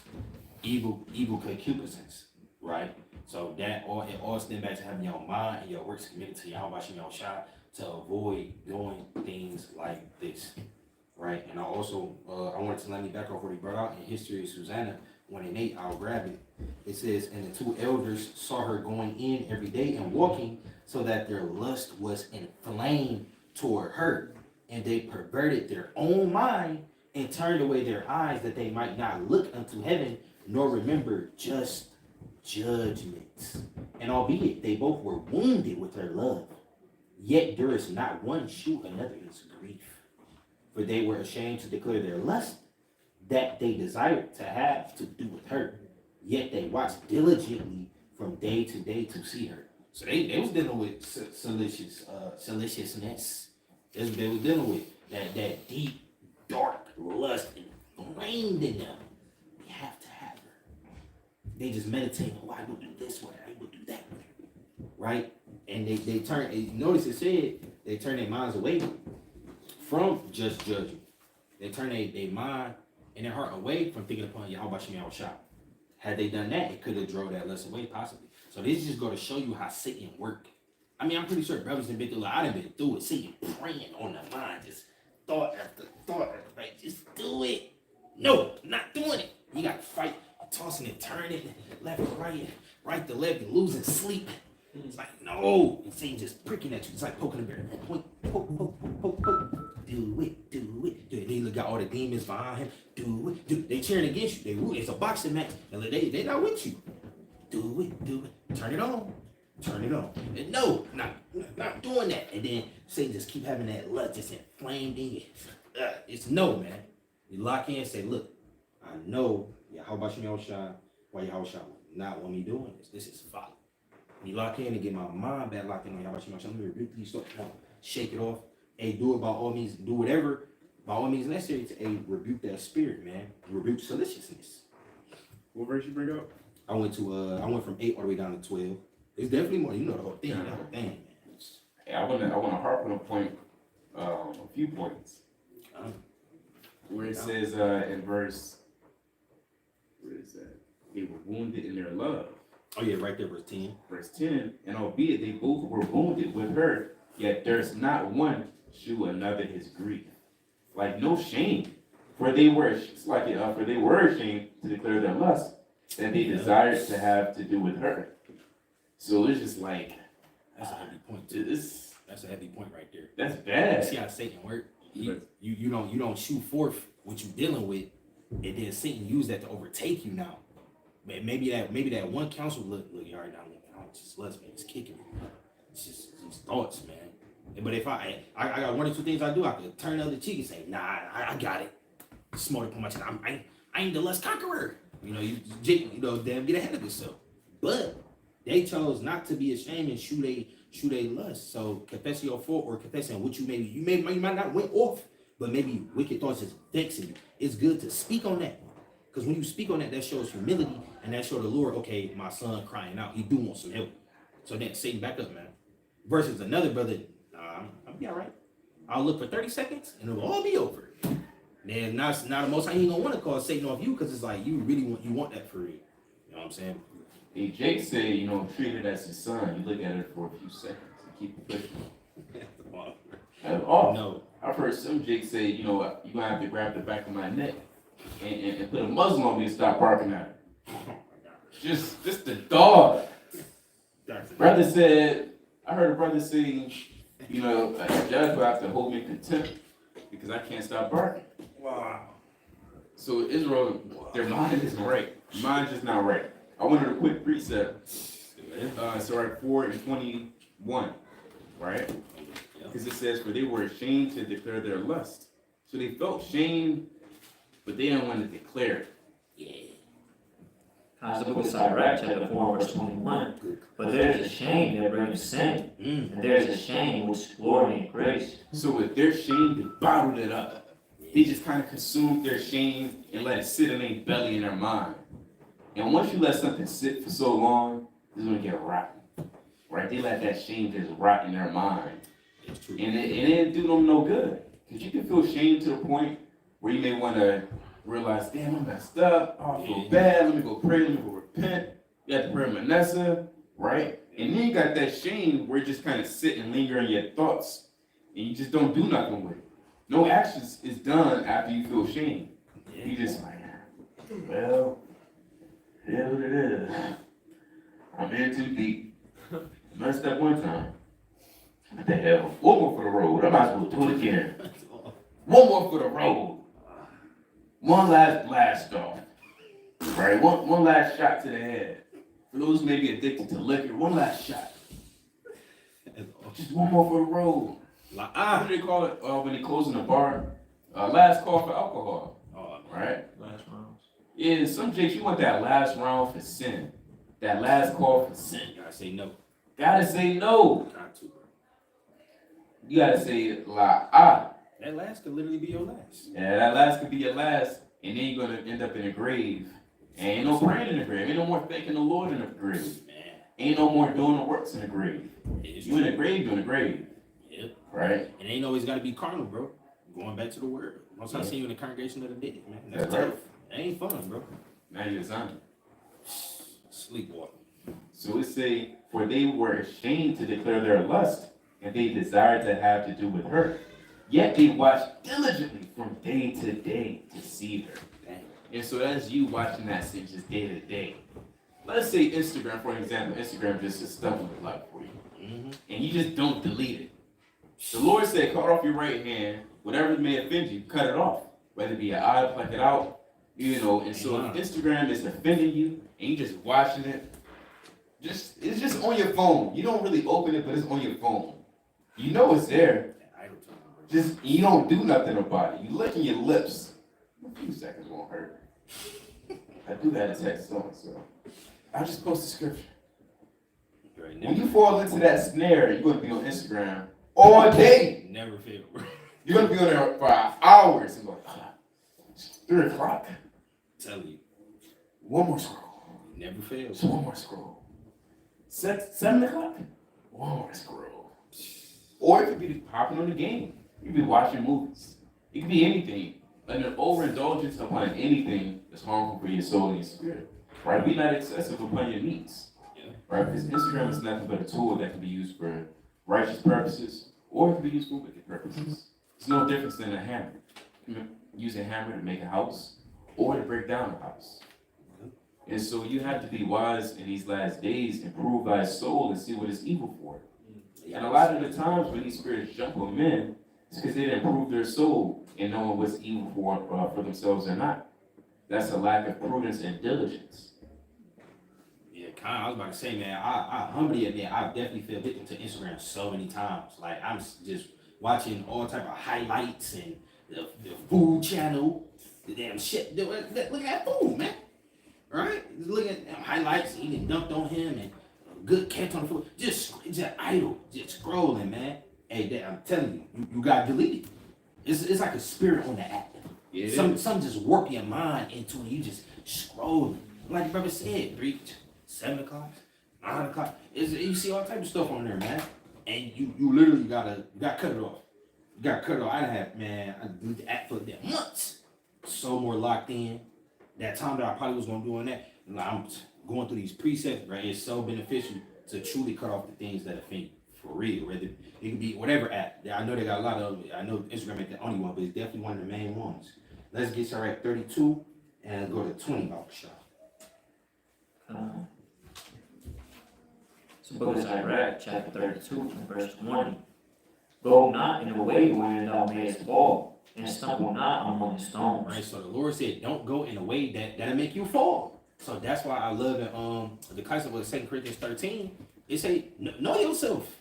evil concupiscence, right? So it all stems back to having your mind and your works committed to Yahweh Shem Shah to avoid doing things like this, right? And I also I wanted to let me back off what he brought out in History of Susanna 1:8. I'll grab it. It says, and the two elders saw her going in every day and walking, so that their lust was inflamed toward her, and they perverted their own mind and turned away their eyes that they might not look unto heaven nor remember just judgments. And albeit they both were wounded with their love, yet durst not one shew another his grief, for they were ashamed to declare their lust that they desired to have to do with her, yet they watched diligently from day to day to see her. So they was dealing with saliciousness. That's what they was dealing with. That deep, dark lust inflamed in them. We have to have her. They just meditate, oh, I will do this way, I will do that way. Right? And they turn, notice it said, they turn their minds away from just judging. They turn their mind and their heart away from thinking upon Yahweh Shem Shah. Had they done that, it could have drove that lust away, possibly. So this is just going to show you how Satan work. I mean, I'm pretty sure brothers have been through, I done been through it. Satan praying on the mind, just thought after thought, like, just do it. No, not doing it. You got to fight, tossing and turning, left and right to left, and losing sleep. It's like, no. And Satan just pricking at you. It's like poking a bear. Poke. Do it. They look at all the demons behind him. Do it. They cheering against you. It's a boxing match. And they not with you. Do it. Turn it on. And no, not doing that. And then Satan just keep having that lust just inflamed in you. It's no, man. You lock in and say, look, I know Yahweh Shem Shah, why Yahweh Shah not want me doing this. This is folly. You lock in and get my mind back locked in on Yahweh Shem Shah. Let me rebuke these thoughts. Shake it off. Hey, do it by all means. Do whatever by all means necessary to rebuke that spirit, man. Rebuke maliciousness. What verse you bring up? I went from 8 all the way down to 12. It's definitely more. You know the whole thing. The whole thing, man. Yeah, I wanna harp on a point, a few points. Where it says in verse, where is that? They were wounded in their love. Oh yeah, right there, verse 10. Verse 10, and albeit they both were wounded with her, yet there's not one shew another his grief. Like no shame, for they were ashamed to declare their lust that they desired to have to do with her. So it's just like that's a heavy point. That's a heavy point right there. That's bad. You see how Satan works? You don't shoot forth what you're dealing with, and then Satan use that to overtake you now. Maybe that one counsel look you already down. It's just lust, man. It's kicking me. It's just these thoughts, man. But if I got one or two things I do, I could turn the other cheek and say, nah, I got it. Smoke upon my chest. I ain't the lust conqueror. You damn get ahead of yourself. But they chose not to be ashamed and shoot a lust. So confessing your fault or confessing what you might not went off, but maybe wicked thoughts is vexing you. It's good to speak on that. Because when you speak on that, that shows humility and that shows the Lord, okay, my son crying out, he do want some help. So then Satan back up, man. Versus another brother, I'll be all right. I'll look for 30 seconds and it'll all be over. Then now the most time you ain't gonna want to call Satan off you because it's like you really want that for real. You know what I'm saying? Hey, Jake said, treat it as his son. You look at it for a few seconds and keep it pushing. No. I've heard some Jake say, you're gonna have to grab the back of my neck and put a muzzle on me to stop barking at her. Just the dog. Brother said, I heard a brother say, a judge will have to hold me in contempt because I can't stop barking. Wow. So Israel, their mind isn't right. Mine's just not right. I wanted a quick precept. So right 4:21, right? Because it says, for they were ashamed to declare their lust. So they felt shame, but they didn't want to declare it. Yeah. The book of Sirach, chapter 4, verse 21. But there's a shame that brings sin, and there's a shame which glory and grace. So with their shame, they bottled it up. They just kind of consumed their shame and let it sit in their belly and their mind. And once you let something sit for so long, it's going to get rotten. Right? They let that shame just rot in their mind. And it didn't do them no good. Because you can feel shame to the point where you may want to realize, damn, I messed up. Oh, I feel bad. Let me go pray. Let me go repent. You have to pray Manasseh, right? And then you got that shame where you just kind of sit and linger in your thoughts. And you just don't do nothing with it. No action is done after you feel shame. You just like, well, it is what it is. I'm in too deep. Messed up one time. What the hell? One more for the road. I might as well do it again. One more for the road. One last blast off. Right? One last shot to the head. For those who may be addicted to liquor, one last shot. Just one more for the road. What do they call it when they close in the bar? Last call for alcohol. Right? Last rounds. Yeah, some jakes, you want that last round for sin. That last call for sin. You gotta say no. Gotta say no. Got to, bro. You gotta say la. That last could literally be your last. Yeah, that last could be your last, and then you're gonna end up in a grave. And ain't no praying in the grave. Ain't no more thanking the Lord in the grave. Man. Ain't no more doing the works in the grave. You in the grave, you in the grave. Yep. Right? And ain't always gotta be carnal, bro. Going back to the word. Once I see you in the congregation of the dead, man. That's right. tough. That ain't fun, bro. Now you're done. Sleepwalking. So it say, for they were ashamed to declare their lust, and they desired to have to do with her. Yet they watched diligently from day to day to see her. And so that's you watching that sin just day to day. Let's say Instagram, for example. Instagram just a stumbling block for you. Mm-hmm. And you just don't delete it. The Lord said, cut off your right hand. Whatever may offend you, cut it off. Whether it be an eye, pluck it out. And so if Instagram is offending you, and you just watching it, it's just on your phone. You don't really open it, but it's on your phone. You know it's there. Just, you don't do nothing about it. You licking your lips. A few seconds won't hurt. I do that in text on, so I'll just post the scripture. When you fall into that snare, you're going to be on Instagram all day. Never fail, bro. You're gonna be on there for hours and go, it's 3 o'clock. Tell you, One more scroll. it never fails. One more scroll. 7 o'clock. One more scroll. Or it could be hopping on the game. You could be watching movies. It could be anything. And an overindulgence upon anything is harmful for your soul and your spirit. Right? Be not excessive upon your needs. Yeah. Right? Because Instagram is nothing but a tool that can be used for righteous purposes or it can be used for wicked purposes. It's no difference than a hammer. Use a hammer to make a house or to break down a house. And so you have to be wise in these last days and prove thy soul and see what is evil for it. And a lot of the times when these spirits jump on men, it's because they didn't prove their soul in knowing what's evil for themselves or not. That's a lack of prudence and diligence. Yeah, kind of. I was about to say, man, I humbly admit, I've definitely fell victim to Instagram so many times. Like, I'm just watching all type of highlights and the food channel, the damn shit. Look at that food, man. Right? Look at them highlights, eating dumped on him and good catch on the food. Just idle, just scrolling, man. Hey, I'm telling you, you got to delete it. It's like a spirit on the app. Yeah, Some just warp your mind into it. You just scrolling. Like the brother said, 7 o'clock, 9 o'clock. You see all type of stuff on there, man. And you literally gotta cut it off. You gotta cut it off. I deleted the app for that months. So more locked in. That time that I probably was gonna do on that. I'm going through these precepts, right? It's so beneficial to truly cut off the things that offend you. For real, whether it can be whatever app. I know they got a lot of. I know Instagram ain't the only one, but it's definitely one of the main ones. Let's get started at 32 and go to 20 shot. It's the book of Sirach, chapter 32, and verse 20. Go not in the way wherein thou mayest fall, and stumble not among the stones. Right. So the Lord said, don't go in a way that'll make you fall. So that's why I love it. The concept of 2 Corinthians 13. It say, know yourself.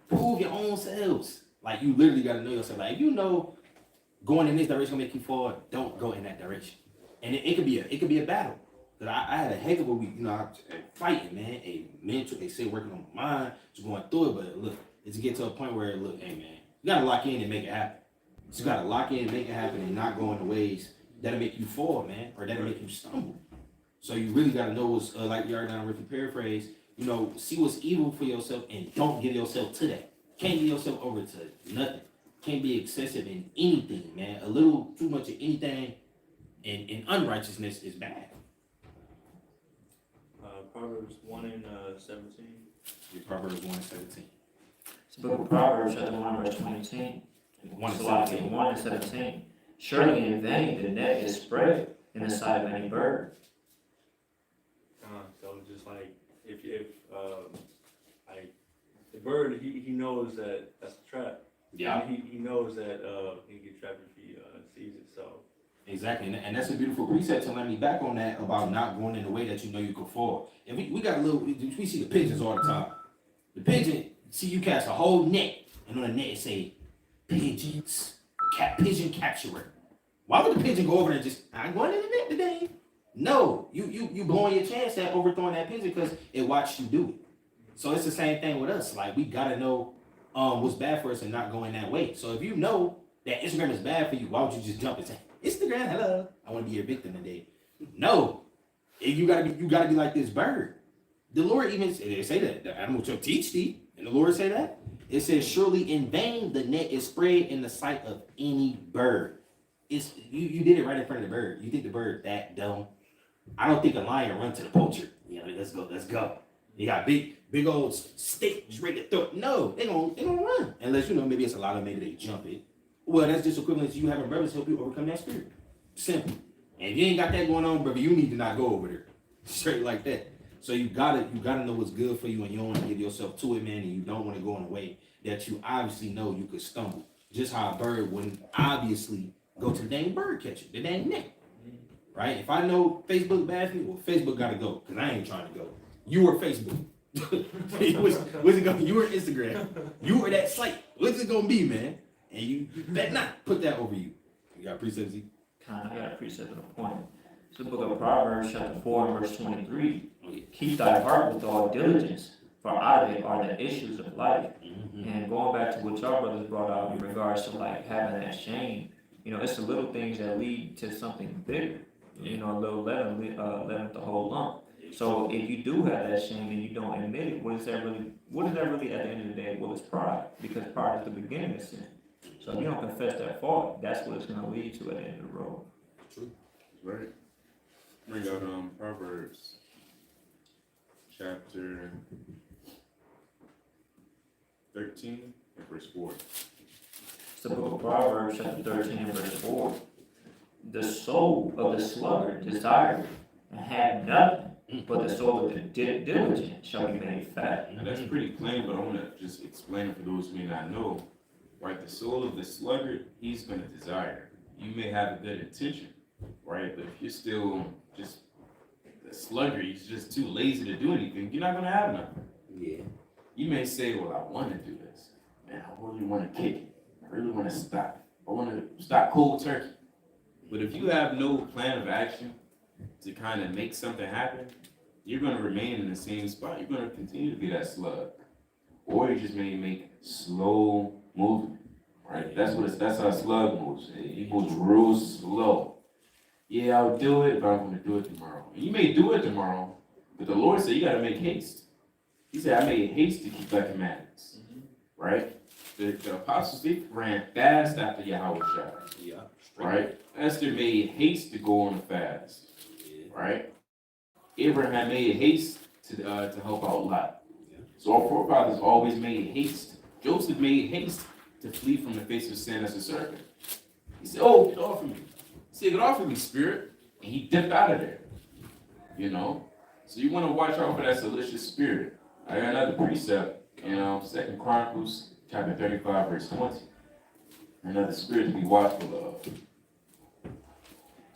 Prove your own selves. Like, you literally got to know yourself. Like, if you know going in this direction will make you fall, don't go in that direction. And it could be a battle. But I had a heck of a week, fighting, man. They say working on my mind, just going through it. But look, it's to get to a point where, look, hey, man, you got to lock in and make it happen. So you got to lock in and make it happen and not go in the ways that'll make you fall, man, or that'll make you stumble. So you really got to know what's, like you already done with the paraphrase, see what's evil for yourself and don't give yourself to that. Can't give yourself over to nothing. Can't be excessive in anything, man. A little too much of anything in unrighteousness is bad. Proverbs 1 and 17. Proverbs 1 and 17. It's the book of Proverbs, chapter 1, verse 22. 1 and 1 17. and 17. Surely in vain the net is spread in the sight of any bird. So just like if like the bird, he knows that that's a trap. Yeah. And he knows that he can get trapped if he sees it. So Exactly, and that's a beautiful precept to let me back on that about not going in the way that you know you could fall. And we got we see the pigeons all the time. The pigeon, see you cast a whole net, and on the net it say, pigeons, pigeon capturer. Why would the pigeon go over there and just, I'm going in the net today? No, you blowing your chance at overthrowing that pigeon because it watched you do it. So it's the same thing with us. Like, we gotta know what's bad for us and not going that way. So if you know that Instagram is bad for you, why would you just jump and say, Instagram, hello, I want to be your victim today? No, you gotta be like this bird. The Lord even they say that the animal shall teach thee, and the Lord say that. It says, surely in vain the net is spread in the sight of any bird. It's you did it right in front of the bird. You think the bird that dumb? I don't think a lion run to the poacher. Let's go. You got big old stick just ready to throw it. No, they gonna run. Unless maybe it's a lot of maybe they jump it. Well, that's just equivalent to you having brothers help you overcome that spirit. Simple. And if you ain't got that going on, brother, you need to not go over there. Straight like that. So you gotta know what's good for you, and you don't want to give yourself to it, man, and you don't want to go in a way that you obviously know you could stumble. Just how a bird wouldn't obviously go to the dang bird catcher, the dang net. Right? If I know Facebook bad for me, well, Facebook gotta go, because I ain't trying to go. You were Facebook. What's it gonna be? You were Instagram. You were that site. What's it gonna be, man? And you better not put that over you. You got precepts? I got a precept of a point. It's the book of Proverbs, chapter 4, and verse 23. Keep thy heart with all diligence, For out of it are the issues of life. Mhm. And going back to what y'all brothers brought out in regards to like having that shame, it's the little things that lead to something bigger. A little leaven the whole lump. So if you do have that shame and you don't admit it, what is that really? What is that really at the end of the day? Well, it's pride, because pride is the beginning of sin. So if you don't confess that fault, that's what it's going to lead to at the end of the road. Right. Bring out Proverbs chapter 13 and verse 4. It's the book of Proverbs, chapter 13 and verse 4. The soul of the sluggard desired and had nothing, but the soul of the diligent shall be made fat. Now that's pretty plain, but I want to just explain it for those who may not know. Right, the soul of the sluggard, he's going to desire. You may have a good intention, right? But if you're still just the sluggard, you're just too lazy to do anything, you're not going to have nothing. Yeah. You may say, well, I want to do this. Man, I really want to kick it. I really want to stop. I want to stop cold turkey. But if you have no plan of action to kind of make something happen, you're going to remain in the same spot. You're going to continue to be that slug. Or you just may make slow movement, right? That's how a slug moves. He moves real slow. Yeah, I'll do it, but I'm going to do it tomorrow. And you may do it tomorrow, but the Lord said you got to make haste. He said, I made haste to keep thy commandments, right? The apostles, they ran fast after Yahweh shot, Yeah. right? Esther made haste to go on a fast, right? Abraham made haste to help out Lot. So our forefathers always made haste. Joseph made haste to flee from the face of sin as a serpent. He said, oh, get off of me. He said, get off of me, spirit. And he dipped out of there. So you want to watch out for that salacious spirit. I got another precept in 2 Chronicles chapter 35, verse 20. Another spirit to be watchful of.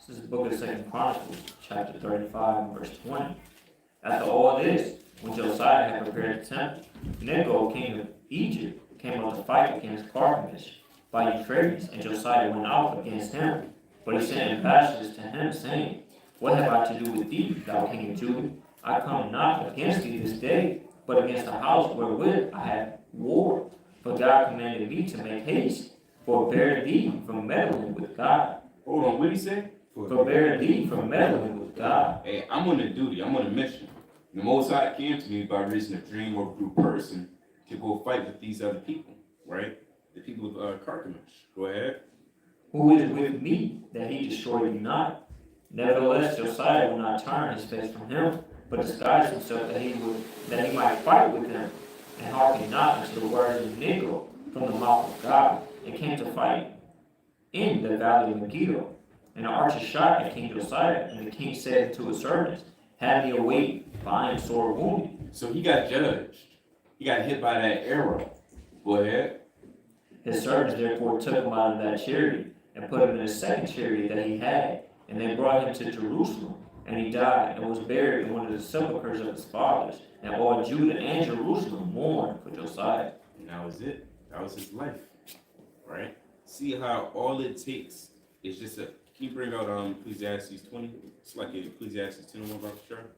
This is the book of 2 Chronicles, chapter 35, verse 20. After all this, when Josiah had prepared the temple, Necho, king of Egypt, came up to fight against Carchemish by Euphrates, and Josiah went out against him. But he sent ambassadors to him, saying, What have I to do with thee, thou king of Judah? I come not against thee this day, but against the house wherewith I have war. For God commanded me to make haste, forbear thee from meddling with God. Hold on, what did he say? Forbear thee from meddling with God. Hey, I'm on a duty. I'm on a mission. The Most High came to me by reason of dream or through person to go fight with these other people, right? The people of Carchemish. Go ahead. Who is with me, that he destroy you not? Nevertheless, Josiah will not turn his face from him, but disguise himself that he might fight with them, and hearken not unto the words of Necho from the mouth of God. It came to fight in the valley of Megiddo. And the archer shot at King Josiah, and the king said to his servants, Have me await, for I am sore wounded. So he got judged. He got hit by that arrow. Go ahead. His servants therefore took him out of that chariot, and put him in a second chariot that he had, and they brought him to Jerusalem. And he died, and was buried in one of the sepulchres of his fathers. And all Judah and Jerusalem mourned for Josiah. And that was it. That was his life. Right? See how all it takes is just a... Can you bring out Ecclesiastes 20? It's like Ecclesiastes 10 about the chart.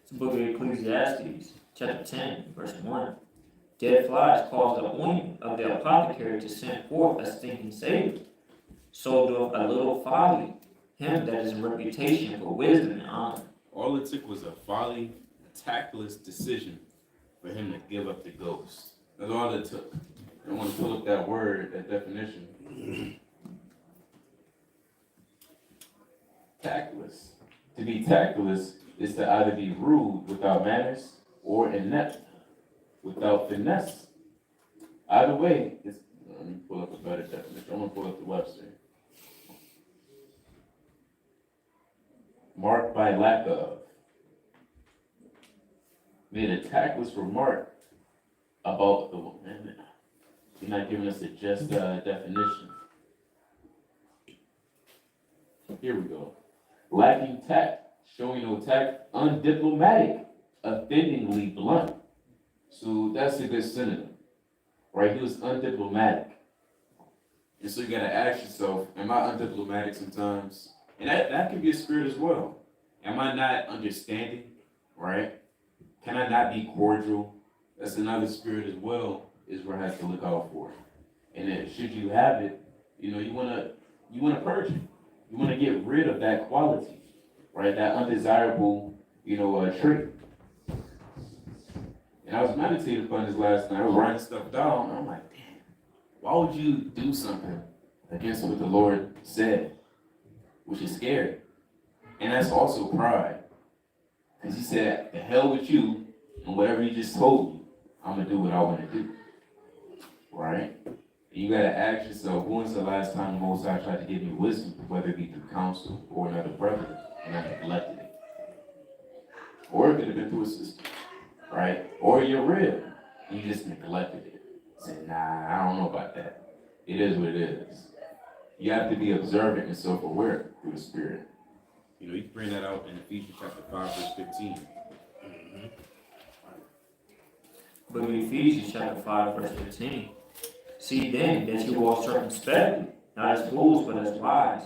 It's the book of Ecclesiastes, chapter 10, verse 1. Dead flies cause the ointment of the apothecary to send forth a stinking savor. So doth a little folly him that is in reputation for wisdom and honor. All it took was a folly, a tactless decision for him to give up the ghost. That's all it took. I want to pull up that word, that definition. Tactless. To be tactless is to either be rude without manners or inept without finesse. Either way, let me pull up a better definition. I'm going to pull up the Webster. Marked by lack of. Made a tactless remark about the woman. You're not giving us a just definition. Here we go. Lacking tact, showing no tact, undiplomatic, offendingly blunt. So that's a good synonym, right? He was undiplomatic. And so you gotta ask yourself, am I undiplomatic sometimes? And that can be a spirit as well. Am I not understanding, right? Can I not be cordial? That's another spirit as well, is where I have to look out for. And then should you have it, you wanna purge it. You wanna get rid of that quality, right? That undesirable, trait. And I was meditating upon this last night. I was writing stuff down, and I'm like, damn, why would you do something against what the Lord said? Which is scary. And that's also pride. Because he said, the hell with you, and whatever he just told you, I'm going to do what I want to do. Right? And you got to ask yourself, when was the last time the Most High tried to give you wisdom, whether it be through counsel or another brother, and I neglected it? Or it could have been through a sister, right? Or your rib, and you just neglected it. Said, nah, I don't know about that. It is what it is. You have to be observant and self-aware through the Spirit. You can bring that out in Ephesians chapter 5, verse 15. But in Ephesians chapter 5, verse 15, see then that you walk circumspectly, not as fools, but as wise,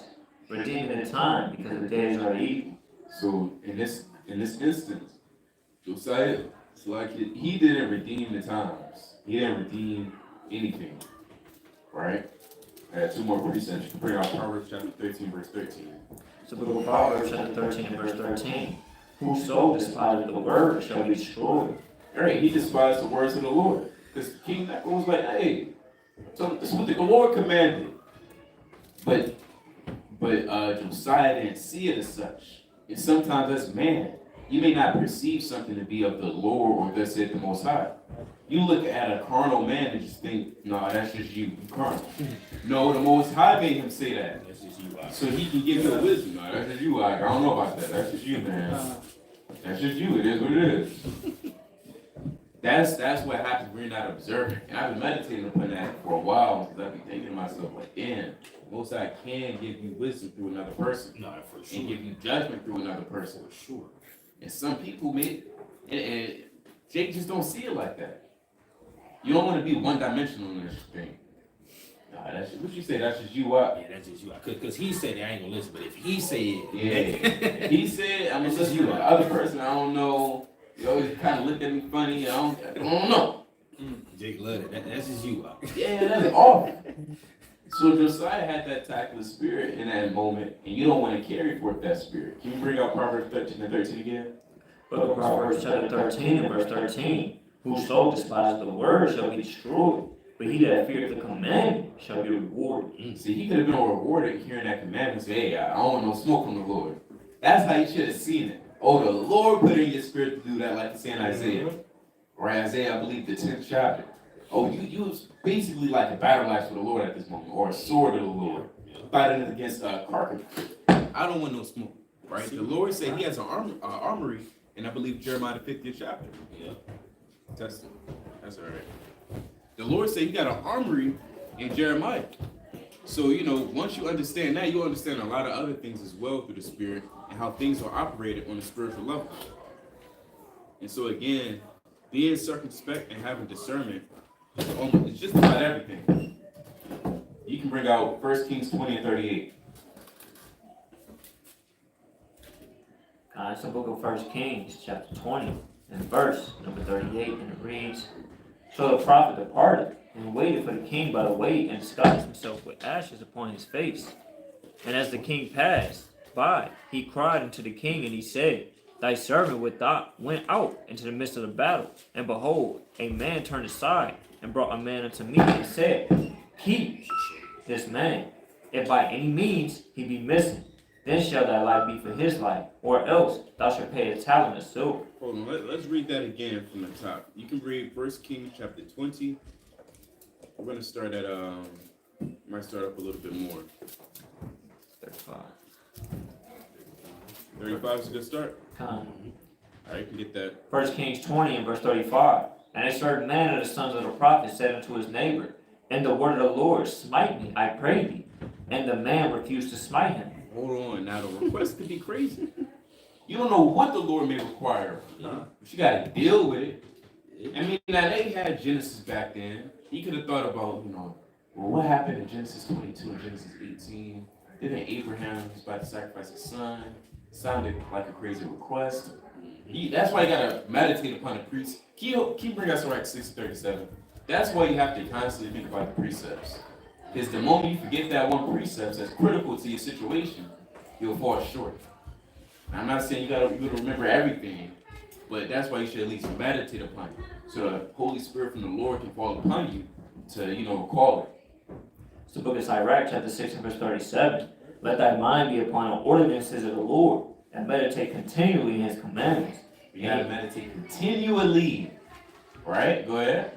redeeming the time, because the days are evil. So in this instance, Josiah, it's like he didn't redeem the times. He didn't redeem anything, right? I had two more precepts. You can bring out Proverbs chapter 13, verse 13. So the book of Proverbs chapter 13 and verse 13, whoso despises the word shall be destroyed. Right, he despised the words of the Lord. Because King Necro was like, hey, so this is what the Lord commanded. But Josiah didn't see it as such. And sometimes as man, you may not perceive something to be of the Lord or thus said the Most High. You look at a carnal man and just think, no, that's just you carnal. No, the Most High made him say that. That's just you. So he can give you a wisdom. No, that's just you. I don't know about that. That's just you, man. That's just you. It is what it is. That's what happens when you're not observant. And I've been meditating upon that for a while because I've been thinking to myself, like, damn, Most High can give you wisdom through another person. No, for sure. And give you judgment through another person. For sure. And some people and Jake just don't see it like that. You don't want to be one-dimensional in this thing. Nah, that's what you say. That's just you out. Yeah, that's just you out. Because he said it, I ain't gonna listen. But if he say it, yeah. He said, I'm gonna listen to the other person. I don't know. You always kind of look at me funny. I don't know. Jake loved it. That's just you out. Yeah, that's awful. So Josiah had that tactless spirit in that moment, and you don't want to carry forth that spirit. Can you bring out Proverbs 13 and 13 again? But Proverbs chapter 13 and verse 13, whoso despises the word shall be destroyed, but he that feareth the commandment shall be rewarded. See, he could have been rewarded hearing that commandment and say, hey, I don't want no smoke from the Lord. That's how you should have seen it. Oh, the Lord put in your spirit to do that, like it's in Isaiah. Or Isaiah, I believe, the 10th chapter. Oh, you was basically like a battle axe for the Lord at this moment, or a sword of the Lord, fighting against carcass. I don't want no smoke, right? The Lord said he has an armory, and I believe Jeremiah the 50th chapter. Yeah. That's all right. The Lord said he got an armory in Jeremiah. So, once you understand that, you'll understand a lot of other things as well through the Spirit and how things are operated on a spiritual level. And so, again, being circumspect and having discernment, it's just about everything. You can bring out 1 Kings 20 and 38. It's the book of 1 Kings, chapter 20, and verse number 38, and it reads, so the prophet departed, and waited for the king by the way, and disguised himself with ashes upon his face. And as the king passed by, he cried unto the king, and he said, thy servant went out into the midst of the battle, and behold, a man turned aside, and brought a man unto me, and said, keep this man, if by any means he be missing, then shall thy life be for his life, or else thou shalt pay a talent of silver. Hold on, let's read that again from the top. You can read 1 Kings chapter 20. We're going to start at, might start up a little bit more. 35. 35 is a good start. Come. All right, you can get that. 1 Kings 20 and verse 35. And a certain man of the sons of the prophets said unto his neighbor, and the word of the Lord, smite me, I pray thee. And the man refused to smite him. Hold on, now the request could be crazy. You don't know what the Lord may require, but you got to deal with it. I mean, now they had Genesis back then. He could have thought about, well, what happened in Genesis 22 and Genesis 18? Didn't Abraham was about to sacrifice his son? Sounded like a crazy request. That's why you gotta meditate upon the precepts. Keep bringing us right 6:37. That's why you have to constantly think about the precepts. Because the moment you forget that one precept that's critical to your situation, you'll fall short. Now, I'm not saying you gotta remember everything, but that's why you should at least meditate upon it. So the Holy Spirit from the Lord can fall upon you to, call it. It's the book of Sirach, chapter 6 and verse 37. Let thy mind be upon the ordinances of the Lord, and meditate continually in his commandments. You gotta meditate continually. Right? Go ahead.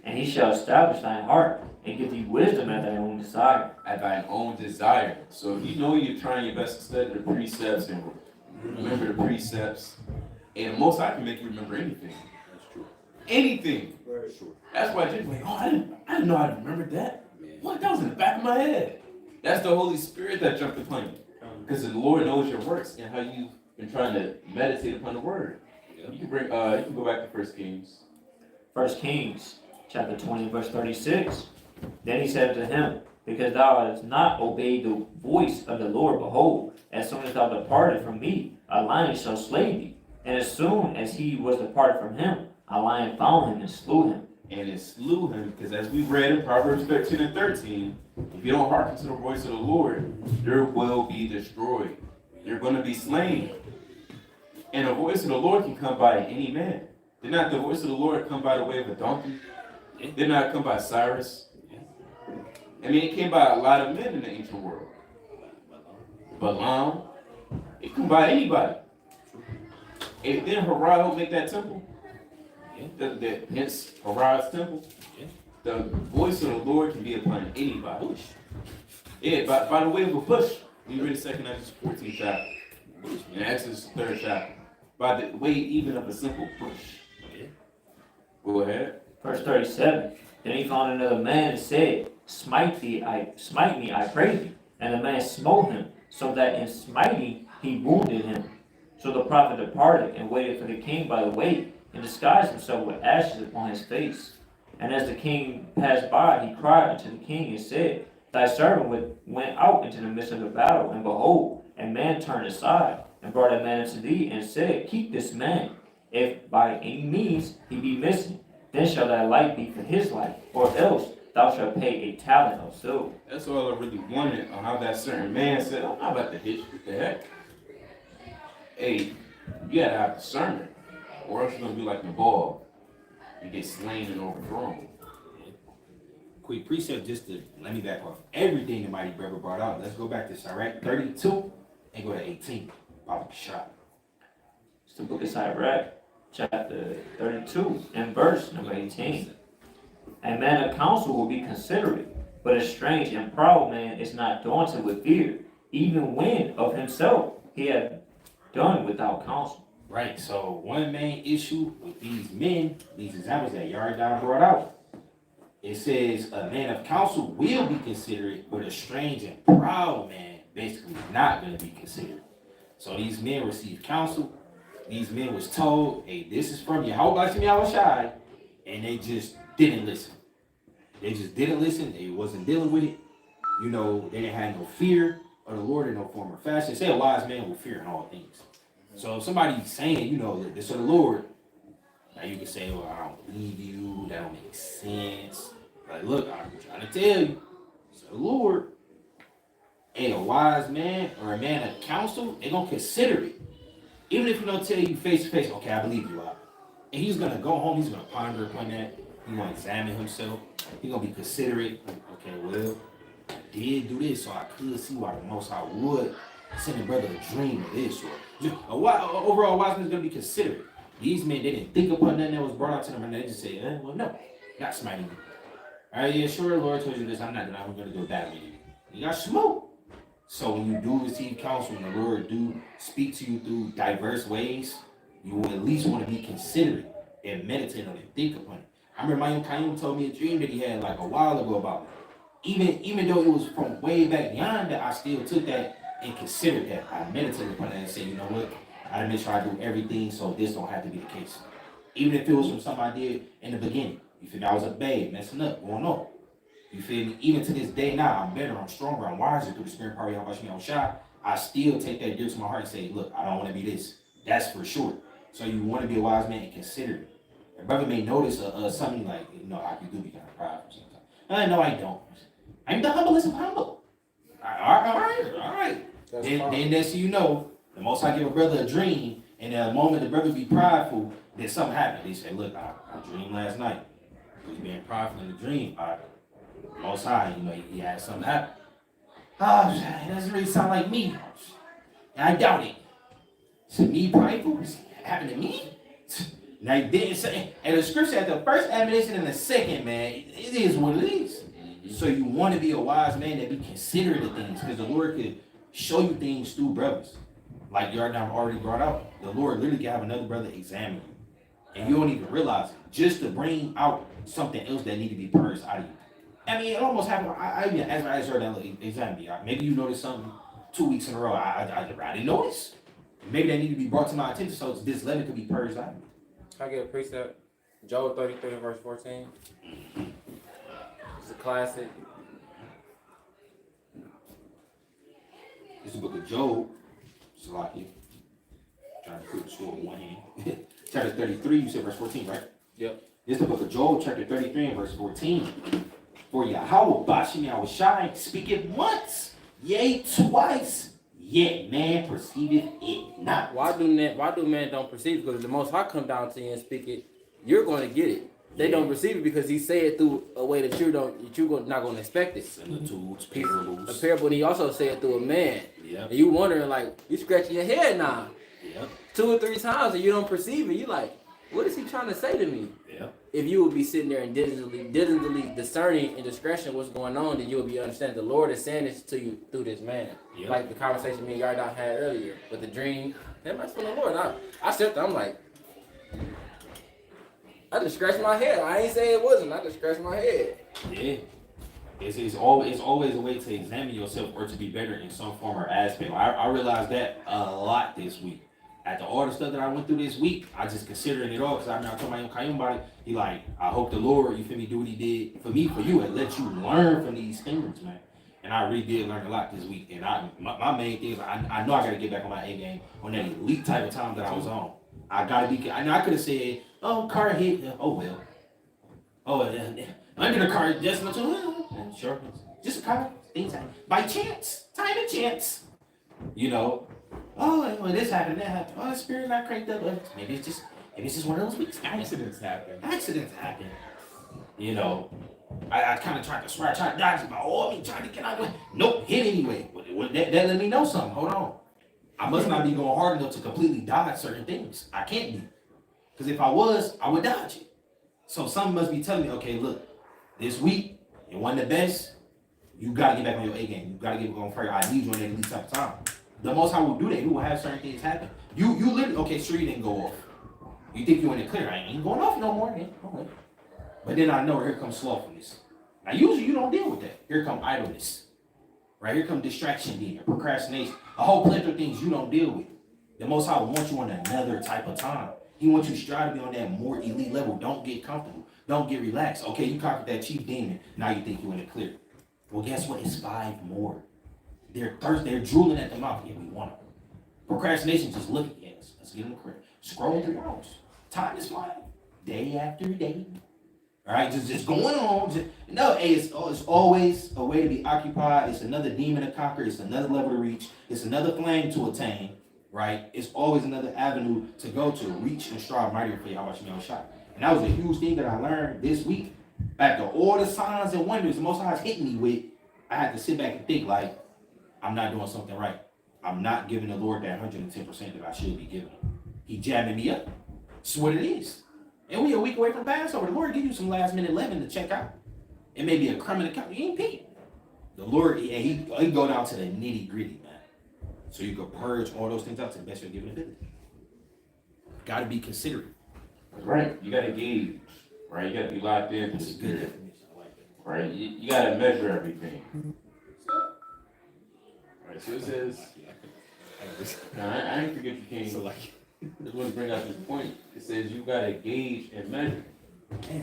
And he shall establish thine heart, and give thee wisdom at thine own desire. At thine own desire. So if you know you're trying your best to study the precepts and remember the precepts, and the most I can make you remember anything. That's true. Anything. Right. Sure. That's why Jim's like, I didn't know how to remember that. What? That was in the back of my head. That's the Holy Spirit that jumped upon you. Because the Lord knows your works and how you've been trying to meditate upon the word. You can go back to 1 Kings. 1 Kings, chapter 20, verse 36. Then he said to him, because thou hast not obeyed the voice of the Lord, behold, as soon as thou departed from me, a lion shall slay thee. And as soon as he was departed from him, a lion found him and slew him. And it slew him, because as we read in Proverbs 13 and 13, if you don't hearken to the voice of the Lord, you will be destroyed. You're going to be slain. And the voice of the Lord can come by any man. Did not the voice of the Lord come by the way of a donkey? Did not come by Cyrus? I mean, it came by a lot of men in the ancient world. Balaam. It come by anybody. If then Harad make that temple, hence Harad's temple, the voice of the Lord can be upon anybody. Yeah, by the way of a bush. We read 2 Exodus 14th chapter. In Exodus 3rd chapter. By the way even of a simple bush. Go ahead. Verse 37. Then he found another man and said, smite me, I pray thee. And the man smote him, so that in smiting he wounded him. So the prophet departed and waited for the king by the way, and disguised himself with ashes upon his face. And as the king passed by, he cried unto the king and said, thy servant went out into the midst of the battle, and behold, a man turned aside, and brought a man unto thee, and said, keep this man. If by any means he be missing, then shall thy life be for his life, or else thou shalt pay a talent of silver. That's all I really wanted on how that certain man said, I'm not about to hit you. What the heck? Hey, you gotta have discernment, or else you're gonna be like Nabal. You get slain and overthrown. Quick precept just to let me back off everything the mighty brother brought out. Let's go back to Sirach 32 and go to 18. About the shot. It's the book of Sirach, chapter 32, and verse number 18. A man of counsel will be considerate, but a strange and proud man is not daunted with fear, even when of himself he hath done without counsel. Right, so one main issue with these men, these examples that Yardan brought out, it says a man of counsel will be considerate, but a strange and proud man basically not going to be considerate. So these men received counsel. These men was told, hey, this is from Yahweh, and they just didn't listen. They just didn't listen. They wasn't dealing with it. They didn't have no fear of the Lord in no form or fashion. Say a wise man will fear in all things. So if somebody's saying, this of the Lord, now you can say, well, I don't believe you. That don't make sense. Like, look, I'm trying to tell you, it's the Lord. And a wise man or a man of counsel, they're going to consider it. Even if he don't tell you face to face, okay, I believe you. And he's going to go home, he's going to ponder upon that. He's going to examine himself. He's going to be considerate. Okay, well, I did do this, so I could see why the Most High would send a brother a dream of this. Or overall, wise man is going to be considerate. These men, they didn't think upon nothing that was brought out to them, and they just said, well, no, not smiting me. All right, yeah, sure, the Lord told you this, I'm going to do that with you. You got smoke. So when you do receive counsel, and the Lord do speak to you through diverse ways, you will at least want to be considerate and meditate on it, think upon it. I remember my Kaim told me a dream that he had like a while ago about it. Even though it was from way back beyond that, I still took that and considered that. I meditated upon that and said, you know what? I done make sure I do everything so this don't have to be the case. Even if it was from something I did in the beginning. You feel me? I was a babe, messing up, going on. You feel me? Even to this day now, I'm better, I'm stronger, I'm wiser through the spirit power of Yahweh Shai. I still take that dear to my heart and say, look, I don't want to be this. That's for sure. So you want to be a wise man and consider it. A brother may notice something like, I could do be kind of proud sometimes. No, I don't. I'm the humblest of humble. All right. Then next thing you know, the most I give a brother a dream, and the moment the brother be prideful, then something happened. They say, look, I dreamed last night. He was being prideful in the dream. Most high, he had something happen. Oh, it doesn't really sound like me. I doubt it. So me prideful? It happened to me? Now he didn't say, and the scripture had the first admonition and the second, man. It is what it is. So you want to be a wise man that be considerate of things, because the Lord could show you things through brothers. Like you already brought out. The Lord literally can have another brother examine you. And you don't even realize it. Just to bring out something else that need to be purged out of you. I mean, it almost happened. I heard that examine me. Maybe you noticed something 2 weeks in a row. I didn't notice. Maybe that need to be brought to my attention so this leaven could be purged out of me. Can I get a precept? Job 33 verse 14. It's a classic. This is the book of Job. Salaki. Trying to put the sword in one hand. Chapter 33, you said verse 14, right? Yep. This is the book of Job, chapter 33 and verse 14. For Yahweh Bashim Yahushai speaketh once, yea, twice, yet man perceiveth it not. Why do men don't perceive? Because the Most High come down to you and speak it, you're going to get it. They don't receive it because he say it through a way that you're not going to expect it. Similitudes, parables. A parable, and he also say it through a man. Yep. And you wondering, like, you scratching your head now. Yep. 2 or 3 times and you don't perceive it. You like, what is he trying to say to me? Yep. If you would be sitting there and diligently discerning and discretion what's going on, then you will be understanding the Lord is saying this to you through this man. Yep. Like the conversation me and Yardon had earlier with the dream. That's from the Lord. I sat there, I'm like, I just scratched my head. I ain't say it wasn't. I just scratched my head. Yeah. It's always a way to examine yourself or to be better in some form or aspect. I realized that a lot this week. After all the stuff that I went through this week, I just considering it all, because I told my own Kayum about it. He like, I hope the Lord, you feel me, do what he did for me, for you, and let you learn from these things, man. And I really did learn a lot this week. And my main thing is, I know I got to get back on my A game on that elite type of time that I was on. I got to be, I know I could have said, oh, car hit, oh well. Oh, under the car, just much, sure, just a car, things happen. By chance, time and chance. Oh, well, this happened, that happened. Oh, the spirit not cranked up. Maybe it's just one of those weeks. Accidents happen. I kind of tried to swear, I tried to dodge it by all means, trying to get out of it. Nope, hit anyway. That let me know something. Hold on. I must not be going hard enough to completely dodge certain things. I can't be. Because if I was, I would dodge it. So something must be telling me, okay, look, this week, it wasn't the best. You got to get back on your A game. You got to get on prayer. I need you on that elite type of time. The Most High will do that. He will have certain things happen. You literally, okay, sure, you didn't go off. You think you in the clear. I ain't going off no more, man. Okay. But then I know here comes slothfulness. Now, usually you don't deal with that. Here come idleness. Right? Here come distraction, demon, procrastination. A whole plethora of things you don't deal with. The Most High will want you on another type of time. He wants you to strive to be on that more elite level. Don't get comfortable. Don't get relaxed. Okay, you conquered that chief demon. Now you think you're in the clear. Well, guess what? It's 5 more. They're thirsty. They're drooling at the mouth. Yeah, we want them. Procrastination, just looking at us. Let's get in the crib. Scroll through hours. Time is flying. Day after day. All right, just going on. It's always a way to be occupied. It's another demon to conquer. It's another level to reach. It's another flame to attain. Right? It's always another avenue to go to reach and strive mightier for Yahweh Shai. And that was a huge thing that I learned this week. After all the signs and wonders the Most High is hitting me with, I had to sit back and think like, I'm not doing something right. I'm not giving the Lord that 110% that I should be giving him. He jabbing me up. That's what it is. And we a week away from Passover. The Lord give you some last minute leaven to check out. It may be a crumb in the cup. You ain't paid. The Lord, he go down to the nitty gritty, man. So you can purge all those things out to the best of your given ability. Got to be considerate. Right. You got to gauge. Right. You got to be locked in. That's a good definition. I like that. Right. You got to measure everything. Right. So it says. I ain't forget you came. So like. Just want to bring out this point. It says you got to gauge and measure.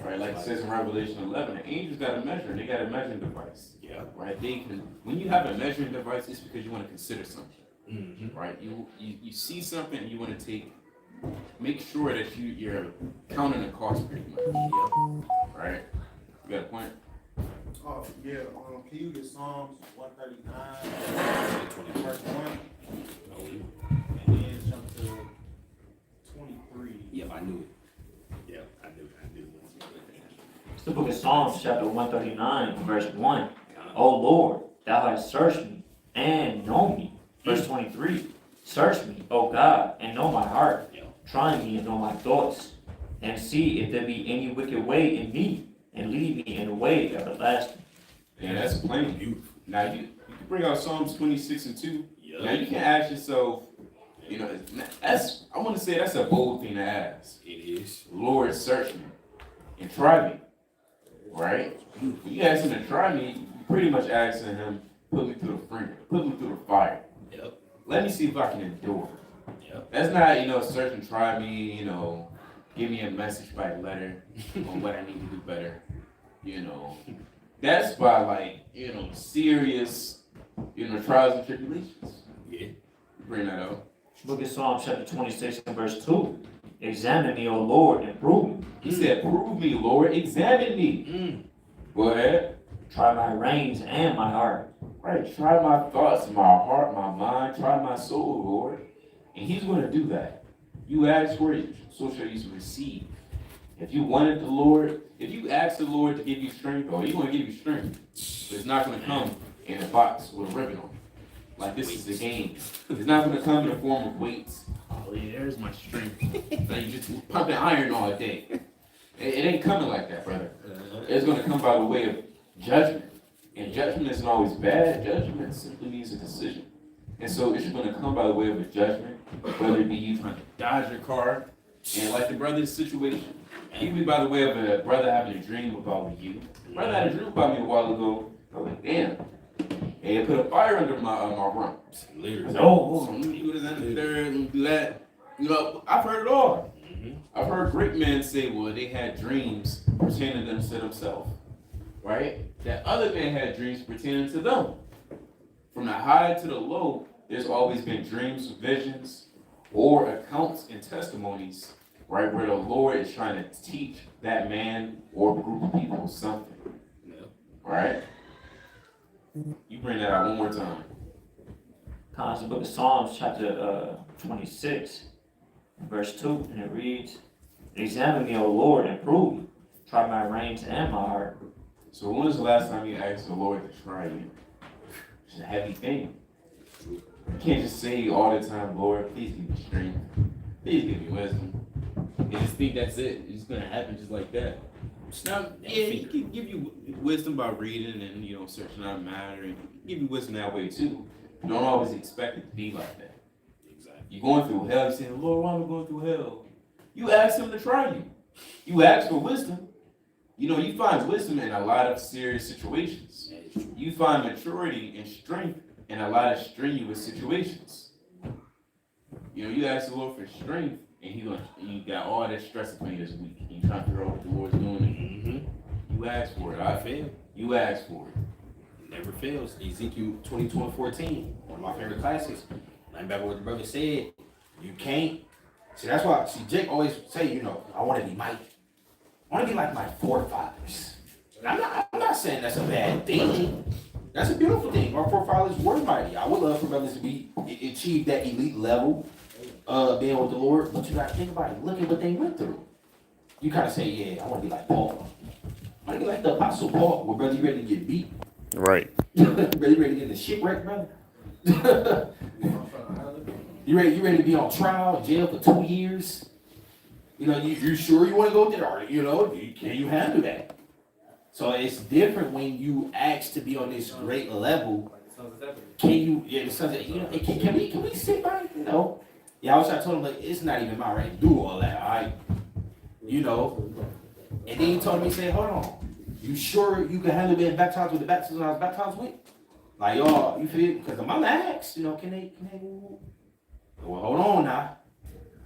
Right, like it says in Revelation 11, the angels got a measure, and they got a measuring device. Yeah. Right, they can. When you have a measuring device, it's because you want to consider something. Mm-hmm. Right, you see something and you want to take make sure that you're counting the cost pretty much. Right? You got a point? Oh, yeah, can you get Psalms 139, verse 1, and then jump to 23? Yep, I knew it. Yep, I knew it. It's the book of Psalms, chapter 139, verse 1. O Lord, thou hast searched me and known me. Verse 23. Search me, O God, and know my heart. Try me and know my thoughts, and see if there be any wicked way in me, and lead me in the way everlasting. Yeah, that's plain. Beautiful. Now you can bring out Psalms 26 and 2. Yep. Now you can ask yourself, you know, I want to say that's a bold thing to ask. It is. Lord, search me and try me. Right? When you ask him to try me, you pretty much asking him, put me through the fire, put me through the fire. Yep. Let me see if I can endure. Yep. That's not, search and try me, give me a message by letter on what I need to do better. That's by serious, trials and tribulations. Yeah. Bring that out. Book of Psalms, chapter 26, and verse 2. Examine me, O Lord, and prove me. He said, prove me, Lord, examine me. Go ahead. Try my reins and my heart. Right, try my thoughts, my heart, my mind, try my soul, Lord. And he's going to do that. You ask for it, so shall you receive. If you wanted the Lord, if you ask the Lord to give you strength, he's going to give you strength. But it's not going to come in a box with a ribbon on it. Like this is a game. It's not going to come in the form of weights. Oh yeah, there's my strength. Like you just pumping iron all day. It ain't coming like that, brother. It's going to come by the way of judgment. And judgment isn't always bad. Judgment simply means a decision. And so it's going to come by the way of a judgment, whether it be you trying to dodge your car, and like the brother's situation, even by the way of a brother having a dream about you. Brother had a dream about me a while ago. I was like, damn. And it put a fire under my rump. I said, let me do this and the third, let me do that. I've heard it all. I've heard great men say, well, they had dreams pertaining to themselves. Right? That other man had dreams pertaining to them. From the high to the low, there's always been dreams, visions, or accounts and testimonies, right, where the Lord is trying to teach that man or group of people something. Right? You bring that out one more time. It's the book of Psalms, chapter 26, verse 2, and it reads, Examine me, O Lord, and prove me. Try my reins and my heart. So when was the last time you asked the Lord to try you? It's a heavy thing. You can't just say all the time, Lord, please give me strength. Please give me wisdom. And just think that's it. It's going to happen just like that. Now, yeah, he can give you wisdom by reading and, searching out matter. And he can give you wisdom that way too. You don't always expect it to be like that. Exactly. You're going through hell, you're saying, Lord, why am I going through hell? You ask him to try you. You ask for wisdom. You find wisdom in a lot of serious situations. You find maturity and strength in a lot of strenuous situations. You ask the Lord for strength, and you got all that stress upon you this week. You trying to figure out what the Lord's doing. You ask for it. I fail. You ask for it. Never fails. Ezekiel 22:14, one of my favorite classics. Remember what the brother said. You can't. See, that's why. See, Jake always say, I want to be mighty. I want to be like my forefathers. I'm not saying that's a bad thing. That's a beautiful thing. Our forefathers were mighty. I would love for brothers to achieve that elite level, being with the Lord. But you got to think about it. Look at what they went through. You kind of say, yeah, I want to be like Paul. I want to be like the Apostle Paul. Well, brother, you ready to get beat? Right. Brother, you ready to get in the shipwreck, brother? You ready to be on trial, jail for 2 years? You sure you want to go there? Or, can you handle that? So it's different when you ask to be on this great level. Can you, the sons of, can we sit by, Yeah, I was trying to tell him, it's not even my right to do all that, all right? And then he told me, he said, hold on. You sure you can handle being baptized with the baptism I was baptized with? Like, y'all, you feel, because my asked, can they move? Well, hold on now.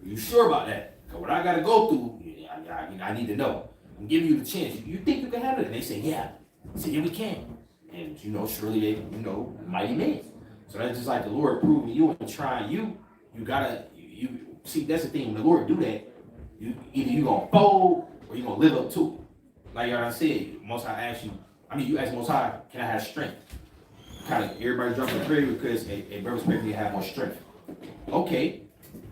You sure about that? What I gotta go through, I need to know. I'm giving you the chance. You think you can handle it? And they say, yeah. I said, yeah, we can. And surely they, mighty men. So that's just like the Lord proving you and trying you. You gotta, see, that's the thing. When the Lord do that, either you gonna fold or you gonna live up to it. Like y'all said, Most High asked you. I mean, you ask Most High, can I have strength? Kind of everybody dropping the prayer because a brother expects me to have more strength. Okay,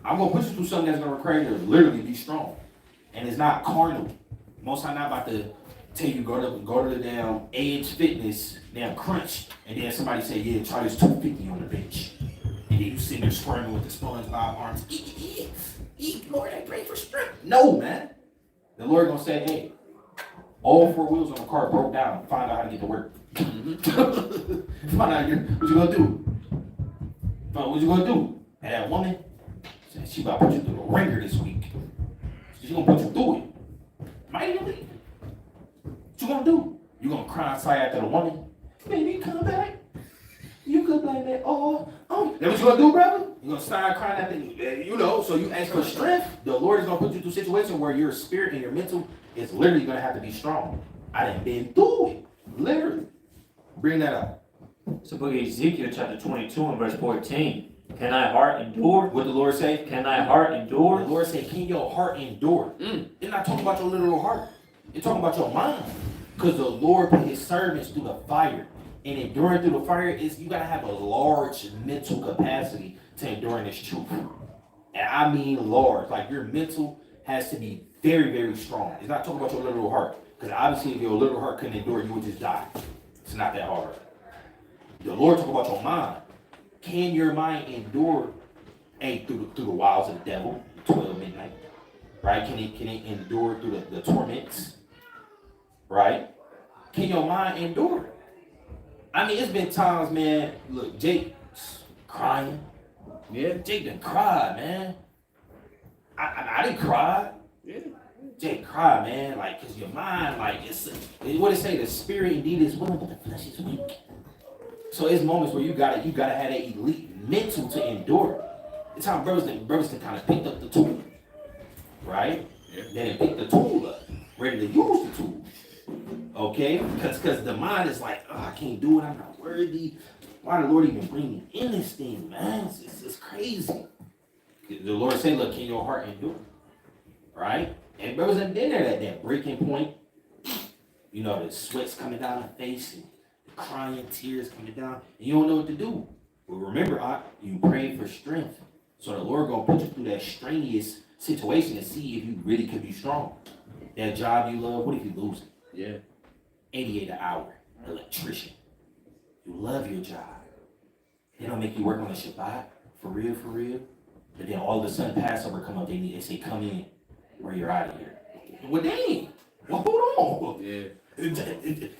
I'm gonna put you through something that's gonna require you to literally be strong, and it's not carnal. Most High not about to tell you go to the damn Edge Fitness, damn crunch, and then somebody say, yeah, try this 250 on the bench. And then you sitting there squirming with the SpongeBob arms. Eat, Lord, I pray for strength. No, man. The Lord gonna say, hey, all four wheels on the car broke down. Find out how to get to work. Find out what you gonna do. What you gonna do? And that woman, she about to put you through the ringer this week. She's gonna put you through it. Might even leave. What you gonna do? You gonna cry outside after the woman? Baby, come back. You could blame that. Oh. That's what you gonna do, brother? You gonna start crying after you know? So you ask for strength. The Lord is gonna put you through a situation where your spirit and your mental is literally gonna have to be strong. I done been through it, literally. Bring that up. So book of Ezekiel chapter 22 and verse 14. Can thy heart endure? What the Lord say? Can thy heart endure? The Lord say, can your heart endure? It's not talking about your literal heart. It's talking about your mind. Because the Lord put his servants through the fire. And enduring through the fire is you gotta have a large mental capacity to endure in this truth. And I mean large. Like your mental has to be very, very strong. It's not talking about your literal heart. Because obviously if your literal heart couldn't endure, you would just die. It's not that hard. The Lord talk about your mind. Can your mind endure through the wiles of the devil, 12 midnight? Right? Can it endure through the torments? Right? Can your mind endure? I mean, it's been times, man. Look, Jake's crying. Yeah, Jake done cried, man. I didn't cry. Yeah. Jake cried, man. Like, cause your mind, like, it's what it say. The spirit indeed is willing, but the flesh is weak. So it's moments where you gotta have that elite mental to endure. It's how brothers can kind of pick up the tool, right? Yeah. Then pick the tool up, ready to use the tool. Okay, because the mind is like, oh, I can't do it. I'm not worthy. Why the Lord even bring me in this thing, man? It's crazy. The Lord said, look, can your heart endure? Right? And brothers have been there at that breaking point. You know, the sweat's coming down the face and the crying, tears coming down. And you don't know what to do. But remember, you prayed for strength. So the Lord gonna put you through that strenuous situation and see if you really could be strong. That job you love, what if you lose it? Yeah. 88 an hour, electrician. You love your job. They don't make you work on a Shabbat, for real. But then all of a sudden Passover come up, they say, come in, or you're out of here. Well, dang. Well, hold on. Yeah.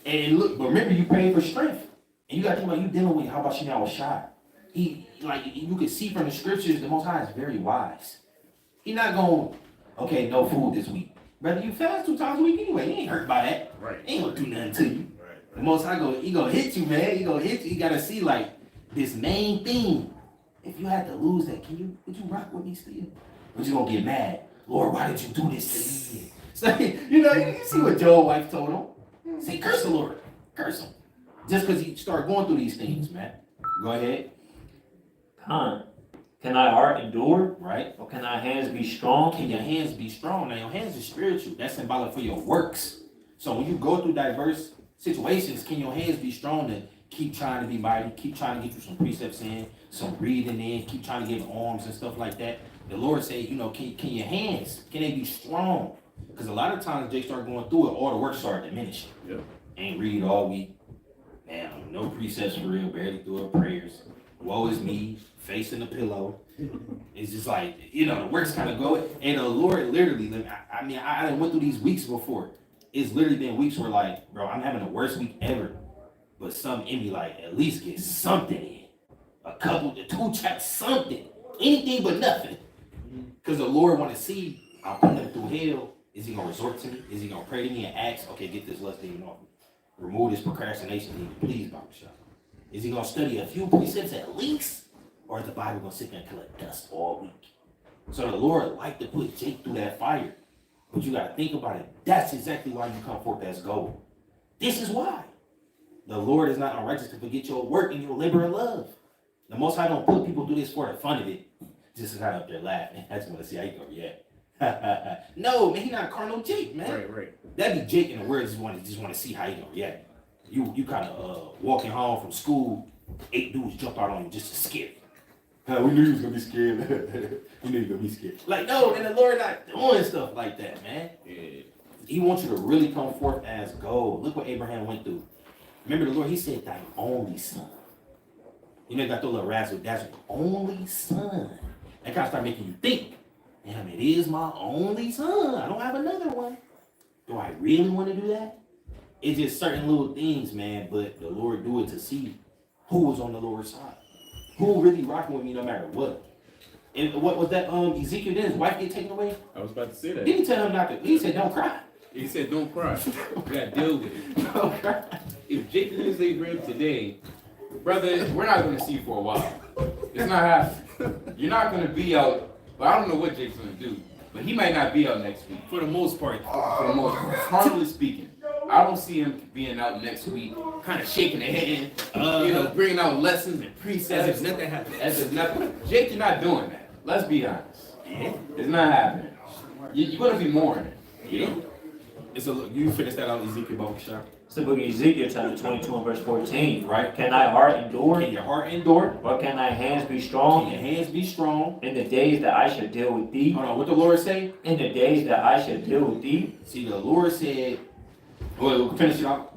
And look, but remember you prayed for strength. And you got to think about you dealing with, how about you now with shot? You can see from the scriptures, the Most High is very wise. He's not going, okay, no food this week. Brother, you fast 2 times a week anyway. He ain't hurt by that. Right. He ain't gonna do nothing to you. Right. The Most High he gonna hit you, man. He gonna hit you. You gotta see like this main thing. If you had to lose that, would you rock with me still? Or you gonna get mad? Lord, why did you do this to me? So, you see what Joel's wife told him. Say, curse the Lord. Curse him. Just because he started going through these things, man. Go ahead. Can thy heart endure? Right. Or can thy hands be strong? Can your hands be strong? Now, your hands are spiritual. That's symbolic for your works. So when you go through diverse situations, can your hands be strong to keep trying to be mighty, keep trying to get you some precepts in, some breathing in, keep trying to get arms and stuff like that? The Lord say, can your hands, can they be strong? Because a lot of times they start going through it, all the work start diminishing. Yep. Ain't read all week. Man, no precepts for real, barely do it, prayers. Woe is me, facing the pillow. It's just like, the work's kind of going. And the Lord literally, I done went through these weeks before. It's literally been weeks where like, bro, I'm having the worst week ever. But something in me like, at least get something in. A couple, 2 chapters, something. Anything but nothing. Because the Lord want to see, I'm putting him through hell. Is he going to resort to me? Is he going to pray to me and ask, okay, get this lust demon off me. Remove this procrastination demon, please, Bible Shop. Is he going to study a few precepts at least? Or is the Bible going to sit there and collect dust all week? So the Lord liked to put Jake through that fire. But you got to think about it. That's exactly why you come forth as gold. This is why. The Lord is not unrighteous to forget your work and your labor of love. The Most High don't put people through this for the fun of it. Just kind of up there laughing. I just want to see how you gonna react. No, man, he not carnal Jake, man. Right. That'd be Jake in the world. Just want to see how you gonna react. You kind of walking home from school, 8 dudes jump out on you just to scare you. We knew you was gonna be scared. We knew you were gonna be scared. Like, no, and the Lord not doing stuff like that, man. Yeah. He wants you to really come forth as gold. Look what Abraham went through. Remember the Lord, he said, thy only son. You know, you got the little razzle dazzle, only son. That kind of start making you think, damn, it is my only son. I don't have another one. Do I really want to do that? It's just certain little things, man, but the Lord do it to see who was on the Lord's side. Who really rocking with me no matter what. And what was that, Ezekiel, did his wife get taken away? I was about to say that. Didn't he tell him not to, he said, don't cry. He said, don't cry. You gotta deal with it. Don't cry. If Jake loses Abraham today, Brother, we're not gonna see you for a while. It's not happening. You're not gonna be out, but I don't know what Jake's gonna do. But he might not be out next week. for the most part, For the most, carnally speaking, I don't see him being out next week, kind of shaking the hand, bringing out lessons and as precepts. if nothing happened. As if nothing. Jake, you're not doing that. Let's be honest. It's not happening. You're gonna be mourning. Yeah. It's a look. You finish that out, Ezekiel Bokashar. It's the book of Ezekiel, chapter 22 and verse 14. Right. Can thy heart endure? Can your heart endure? Or can thy hands be Can strong? your hands be strong? In the days that I shall deal with thee. Hold on. What the Lord say? In the days that I shall deal with thee. See, the Lord said. Well, finish it off.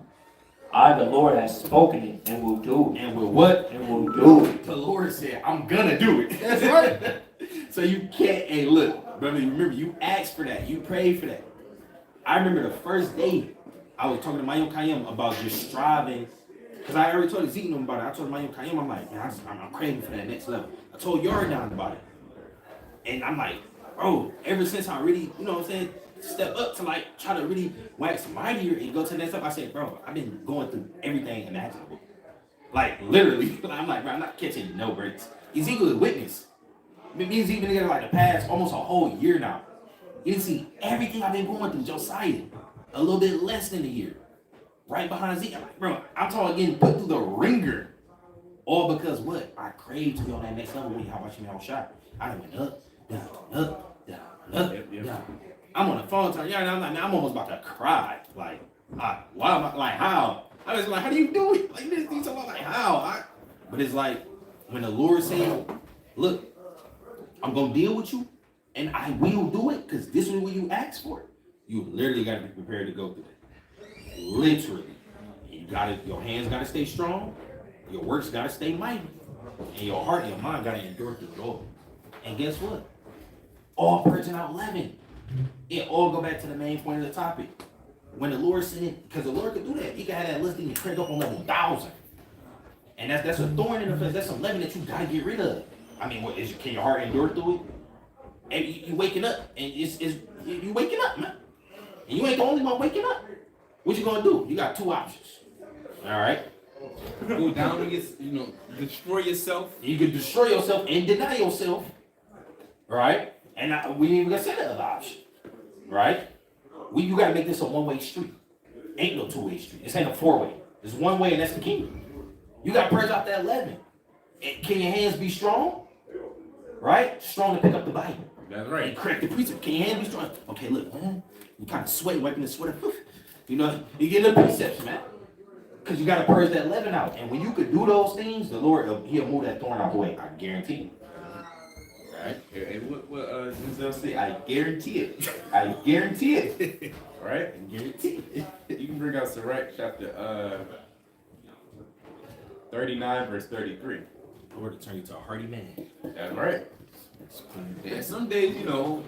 I, the Lord, have spoken it and will do it. And with what? And will do it. The Lord said, I'm gonna do it. That's right. So you can't. Hey, look, brother. Remember, you asked for that. You prayed for that. I remember the first day I was talking to Mayim Kayim about just striving, because I already told Ezekiel about it. I told Mayim Kayim, I'm like, man, I'm craving for that next level. I told Jordan about it. And I'm like, bro, ever since I really, you know what I'm saying, step up to like try to really wax mightier and go to the next step, I said, bro, I've been going through everything imaginable. Like, literally. I'm like, bro, I'm not catching no breaks. Ezekiel is a witness. Me and Ezekiel been together like the past almost a whole year now. You didn't see everything I've been going through, Josiah. A little bit less than a year. Right behind Zeke. I'm like, bro, I'm talking getting put through the ringer. All because what? I craved to be on that next level when how about you shot. I done went up, down, up, down, up, down. I'm on the phone telling you, I'm almost about to cry. Like, why am I, like, how? I was like, how do you do it? Like, this thing's about like, how? But it's like, when the Lord said, look, I'm going to deal with you, and I will do it, because this is what you asked for. You literally got to be prepared to go through it. Literally. Your hands got to stay strong. Your works got to stay mighty. And your heart and your mind got to endure through it all. And guess what? All purging out leaven. It all go back to the main point of the topic. When the Lord said, because the Lord could do that. He could have that listing and crank up on level 1,000. And that's a thorn in the flesh. That's some leaven that you got to get rid of. I mean, can your heart endure through it? And you waking up, and you waking up, man. And you ain't the only one waking up. What you gonna do? You got 2 options. All right. go down and get, destroy yourself. You can destroy yourself and deny yourself. Right. And we ain't even gonna say the other option. Right. You gotta make this a one-way street. Ain't no 2-way street. This ain't a 4-way. It's one way, and that's the kingdom. You gotta purge out that leaven. And can your hands be strong? Right? Strong to pick up the Bible. That's right. And correct the precept. Can your hands be strong? Okay, look, man. You kind of sweat, wiping the sweat. You get the precepts, man. Because you got to purge that leaven out. And when you could do those things, the Lord, he'll move that thorn out the way. I guarantee you. Right. And what Denzel say? I guarantee it. I guarantee it. Right? I guarantee it. You can bring out Sirach chapter 39, verse 33. The Lord will turn you to a hardy man. That's right. Yeah, some days, you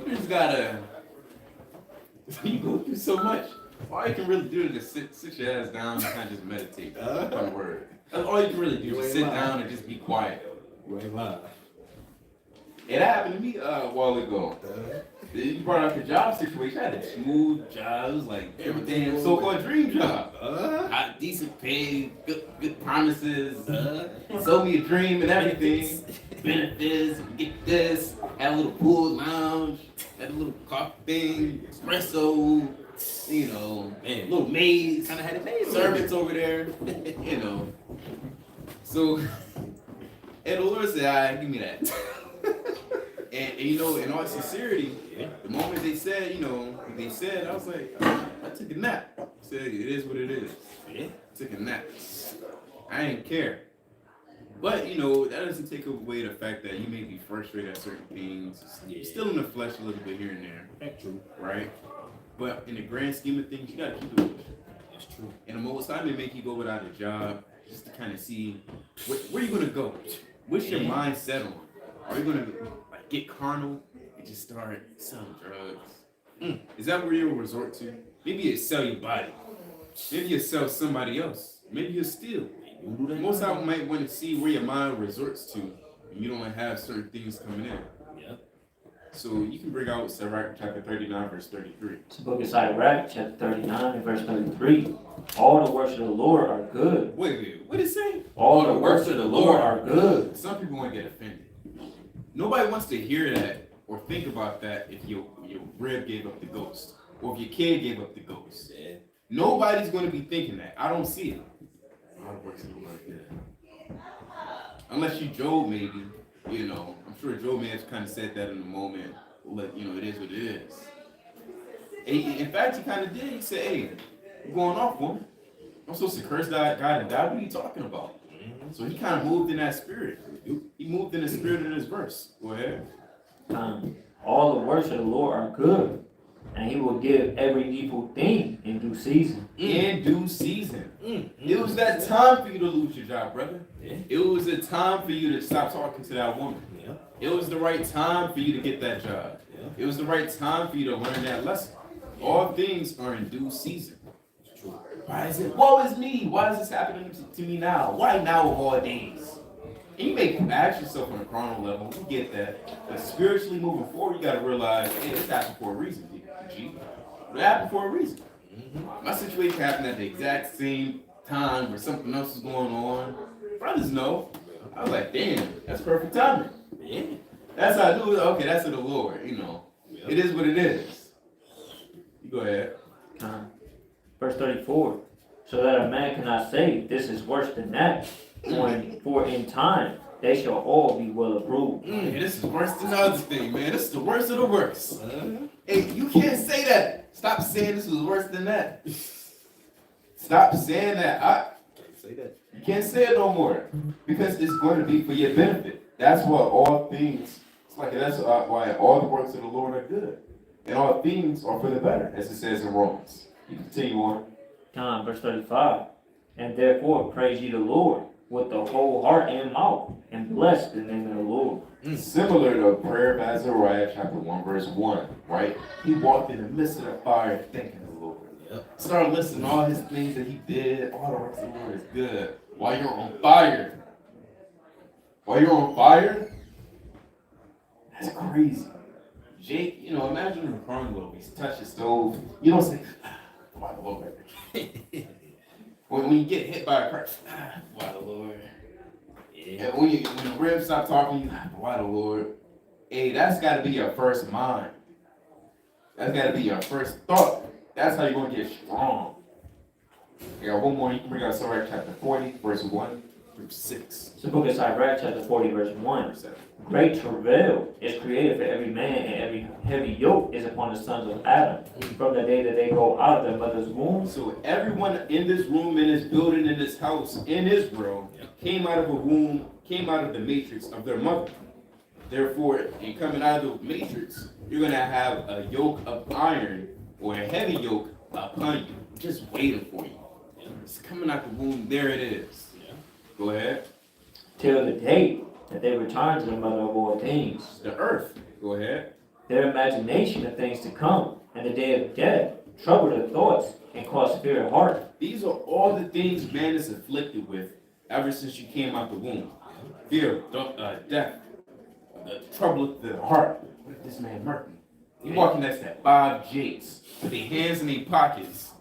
just gotta, you go through so much. All you can really do is just sit your ass down and kind of just meditate on the word. That's all you can really do. Just sit down and just be quiet. It happened to me a while ago. You brought up your job situation. I had a smooth job. It was like everything, so-called dream job. Decent pay, good promises. Sold me a dream and everything. Benefits, get this. Had a little pool lounge. Had a little coffee thing, espresso. Man, little maids. Kind of had it made. Servants over there. So, and the Lord said, all right, give me that. And you know, in all sincerity, the moment they said, you know, what they said, I was like, I took a nap. I said, it is what it is. Yeah. I took a nap. I didn't care. But, you know, that doesn't take away the fact that you may be frustrated at certain things. You're still in the flesh a little bit here and there. That's true. Right? But in the grand scheme of things, you gotta keep it pushing. That's true. And the most time they make you go without a job, just to kind of see where you gonna go. What's your mindset on? Are you gonna like get carnal and just start selling drugs? Is that where you'll resort to? Maybe you sell your body. Maybe you sell somebody else. Maybe you steal. Most time might want to see where your mind resorts to, and you don't have certain things coming in. Yep. So you can bring out Sirach chapter 39, verse 33. It's the book of Sirach, chapter 39 and verse 33. All the works of the Lord are good. Wait, what did it say? All the works of the Lord are good. Some people want to get offended. Nobody wants to hear that or think about that if your rib gave up the ghost, or if your kid gave up the ghost. Yeah. Nobody's going to be thinking that. I don't see it. All the works of the Lord are good. Unless you Job, maybe. You know, I'm sure Job may have kind of said that in the moment. Let you know, it is what it is. And in fact, he kind of did. He said, "Hey, you're going off, woman. I'm supposed to curse God and die. What are you talking about?" So he kind of moved in that spirit. He moved in the spirit of this verse. Go ahead. All the works of the Lord are good, and He will give every needful thing in due season. In due season. It was that time for you to lose your job, brother. Yeah. It was a time for you to stop talking to that woman. Yeah. It was the right time for you to get that job. Yeah. It was the right time for you to learn that lesson. All things are in due season. It's true. Why is it? Woe is me. Why is this happening to me now? Why now of all days? And you may ask yourself on a carnal level, you get that. But spiritually moving forward, you got to realize, hey, this happened for a reason, G. It happened for a reason. My situation happened at the exact same time where something else was going on. Brothers know. I was like, damn, that's perfect timing. Yeah. That's how I do it. Okay, that's of the Lord, you know. Yep. It is what it is. You go ahead. Verse 34. So that a man cannot say, this is worse than that. For in time they shall all be well approved. This is worse than the other thing, man. This is the worst of the worst. Hey, you can't say that. Stop saying this was worse than that. Stop saying that. Can't say that. You can't say it no more. Because it's going to be for your benefit. That's why all things, that's why all the works of the Lord are good. And all things are for the better, as it says in Romans. You continue on. Verse 35. And therefore praise ye the Lord with the whole heart and mouth, and bless the name of the Lord. Similar to prayer of Azariah, chapter 1, verse 1, right? He walked in the midst of the fire thanking the Lord. Yep. Start listing all his things that he did. All the works of the Lord is good. While you're on fire. While you're on fire? That's crazy. Jake, you know, imagine in the carnival, he's touched the stove. You don't say, why the Lord? When you get hit by a car, why the Lord? Yeah. And when the ribs stop talking, you why the Lord? Hey, that's got to be your first mind. That's got to be your first thought. That's how you're going to get strong. Yeah, one more. You can bring out Sirach chapter 40, verse 1 through 6. It's the book of Sirach, chapter 40, verse 1. Great travail is created for every man, and every heavy yoke is upon the sons of Adam, from the day that they go out of their mother's womb. So everyone in this room, in this building, in this house, in Israel, came out of a womb, came out of the matrix of their mother. Therefore, in coming out of the matrix, you're going to have a yoke of iron or a heavy yoke upon you, just waiting for you. It's coming out the womb, there it is. Go ahead. Till the day that they return to the mother of all things. The earth. Go ahead. Their imagination of things to come, and the day of death, trouble their thoughts, and cause fear of heart. These are all the things man is afflicted with ever since you came out the womb. Fear, death, the trouble of the heart. What if this man murdered me? You walking next to Bob Jakes with their hands in their pockets.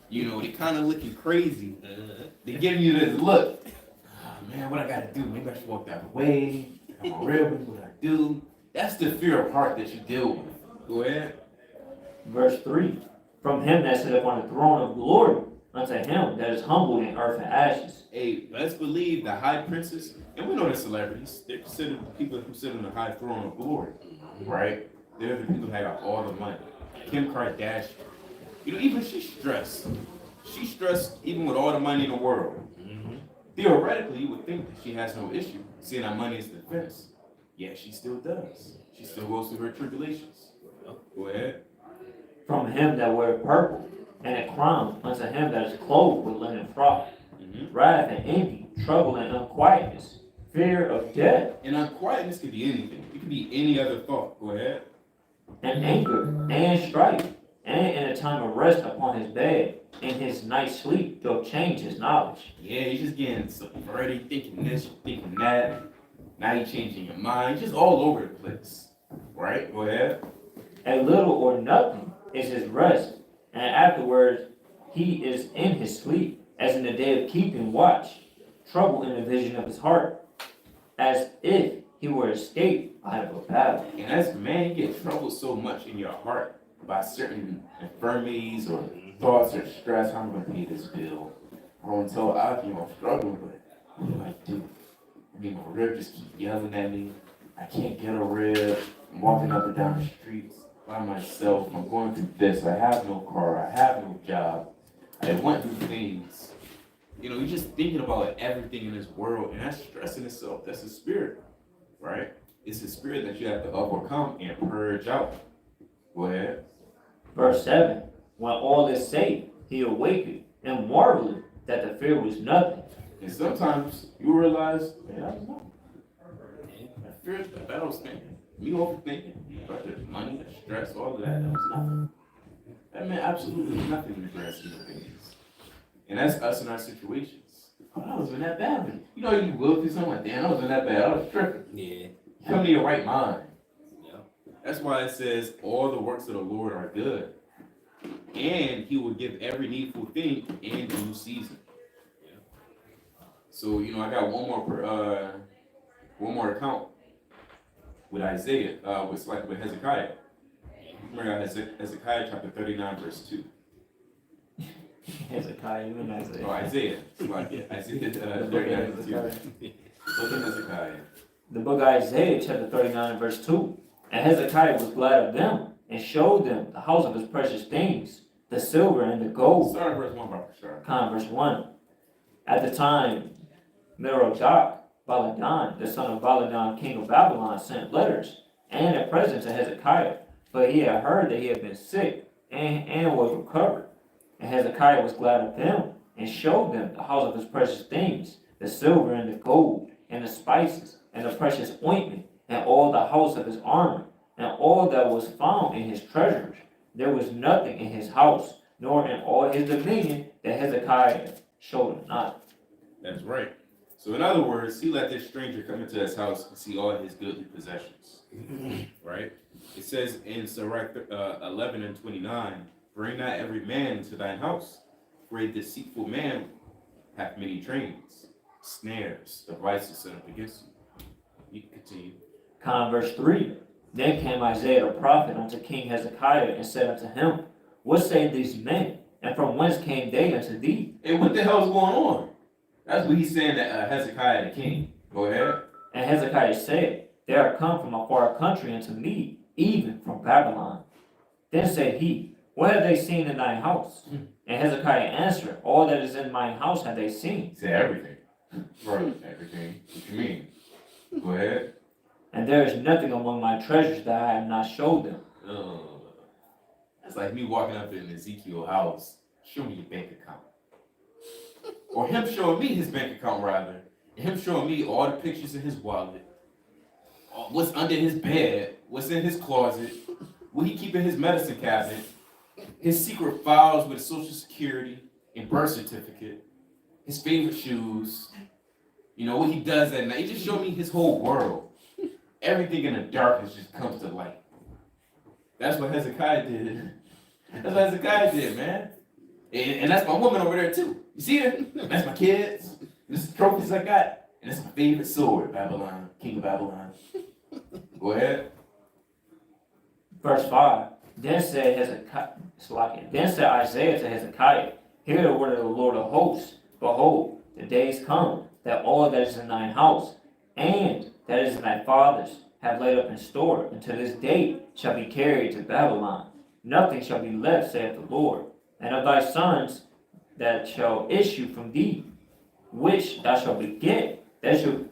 You know, they kind of looking crazy. They giving you this look. Oh, man, what I gotta do? Maybe I should walk that way. I'm a real what I do. That's the fear of heart that you deal with. Go ahead. Verse 3. From him that sitteth on the throne of glory, unto him that is humbled in earth and ashes. Hey, let's believe the high princes, and we know the celebrities, they're considered the people who sit on the high throne of glory, right? They're the people that got all the money. Kim Kardashian, even she's stressed. She's stressed even with all the money in the world. Theoretically, you would think that she has no issue, seeing that money is the defense. Yet she still does. She still goes through her tribulations. Go ahead. From him that weareth purple, and a crown unto him that is clothed with linen frock, wrath and envy, trouble and unquietness, fear of death, And unquietness could be anything. It could be any other thought. Go ahead. and anger, and strife, and in a time of rest upon his bed, in his night sleep doth change his knowledge. Yeah, you're just getting subverted, thinking this, thinking that. Now you're changing your mind. Just all over the place. Right? Go ahead. A little or nothing is his rest, and afterwards he is in his sleep, as in the day of keeping watch, trouble in the vision of his heart, as if he were escaped out of a battle. And as man, you get troubled so much in your heart by certain infirmities or thoughts or stress. How am I going to pay this bill? I don't tell Aki I'm struggling, but what do I do? I mean, my rib just keep yelling at me. I can't get a rib. I'm walking up and down the streets by myself. I'm going through this. I have no car. I have no job. I went through things. You're just thinking about everything in this world, and that's stress in itself. That's a spirit, right? It's a spirit that you have to overcome and purge out. Go ahead. Verse 7, when all is safe, he awaketh, and marveleth that the fear was nothing. And sometimes you realize, man, I don't know. That fear, that I was thinking. Me overthinking about the money, the stress, all of that was nothing. That meant absolutely nothing in the grand scheme of things. And that's us in our situations. Oh, that wasn't that bad. You will do something like, damn, that wasn't that bad. I was tripping. Yeah. You come to your right mind. Yeah. That's why it says all the works of the Lord are good. And he will give every needful thing in due season. So, I got one more account with Isaiah, with Hezekiah. Remember Hezekiah chapter 39, verse 2. Hezekiah, you mean Isaiah. Oh, Isaiah. Isaiah 39, verse 2. Look at Hezekiah. The book of Isaiah, chapter 39, verse 2. And Hezekiah was glad of them, and showed them the house of his precious things, the silver and the gold. Start at verse 1, Papa Shar. Verse 1. At the time, Merodach, Baladan, the son of Baladan, king of Babylon, sent letters and a present to Hezekiah, for he had heard that he had been sick and was recovered. And Hezekiah was glad of them, and showed them the house of his precious things, the silver and the gold, and the spices, and the precious ointment, and all the house of his armor, and all that was found in his treasures. There was nothing in his house, nor in all his dominion, that Hezekiah showed him not. That's right. So in other words, he let this stranger come into his house and see all his goodly possessions. Right? It says in Sirach 11 and 29, bring not every man into thine house, for a deceitful man hath many trains, snares, devices set up against you. You can continue. Verse 3. Then came Isaiah the prophet unto King Hezekiah, and said unto him, what say these men, and from whence came they unto thee? Hey, what the hell is going on? That's what he's saying to Hezekiah the king. Go ahead. And Hezekiah said, they are come from a far country unto me, even from Babylon. Then said he, what have they seen in thine house? And Hezekiah answered, all that is in mine house have they seen. He said everything. Right, everything. What you mean? Go ahead. And there is nothing among my treasures that I have not showed them. That's like me walking up in Ezekiel's house. Show me your bank account. Or him showing me his bank account, rather. And him showing me all the pictures in his wallet. What's under his bed. What's in his closet. What he keep in his medicine cabinet. His secret files with social security and birth certificate. His favorite shoes. What he does at night. He just showed me his whole world. Everything in the darkness just comes to light. That's what Hezekiah did. That's what Hezekiah did, man. And that's my woman over there too. You see her? That's my kids. This is the trophies I got. And that's my favorite sword, Babylon, King of Babylon. Go ahead. Verse 5. Then said Isaiah to Hezekiah, Hear the word of the Lord of hosts. Behold, the days come, that all that is in thine house, and that is in thy fathers, have laid up in store, until this day shall be carried to Babylon. Nothing shall be left, saith the Lord. And of thy sons that shall issue from thee, which thou shalt beget, they shall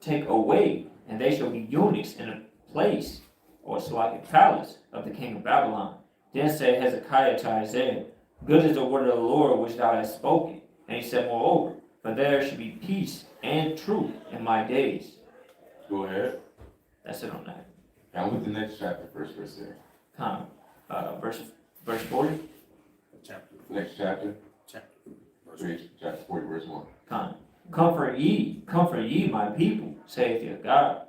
take away, and they shall be eunuchs in a place, or so like a palace, of the king of Babylon. Then said Hezekiah to Isaiah, Good is the word of the Lord which thou hast spoken. And he said, Moreover, for there should be peace and truth in my days. Go ahead. That's it on that. Now with the next chapter, first verse there. Verse 40. Chapter. Next chapter, Chapter. read chapter 40, verse 1. Comfort ye, my people, saith your God.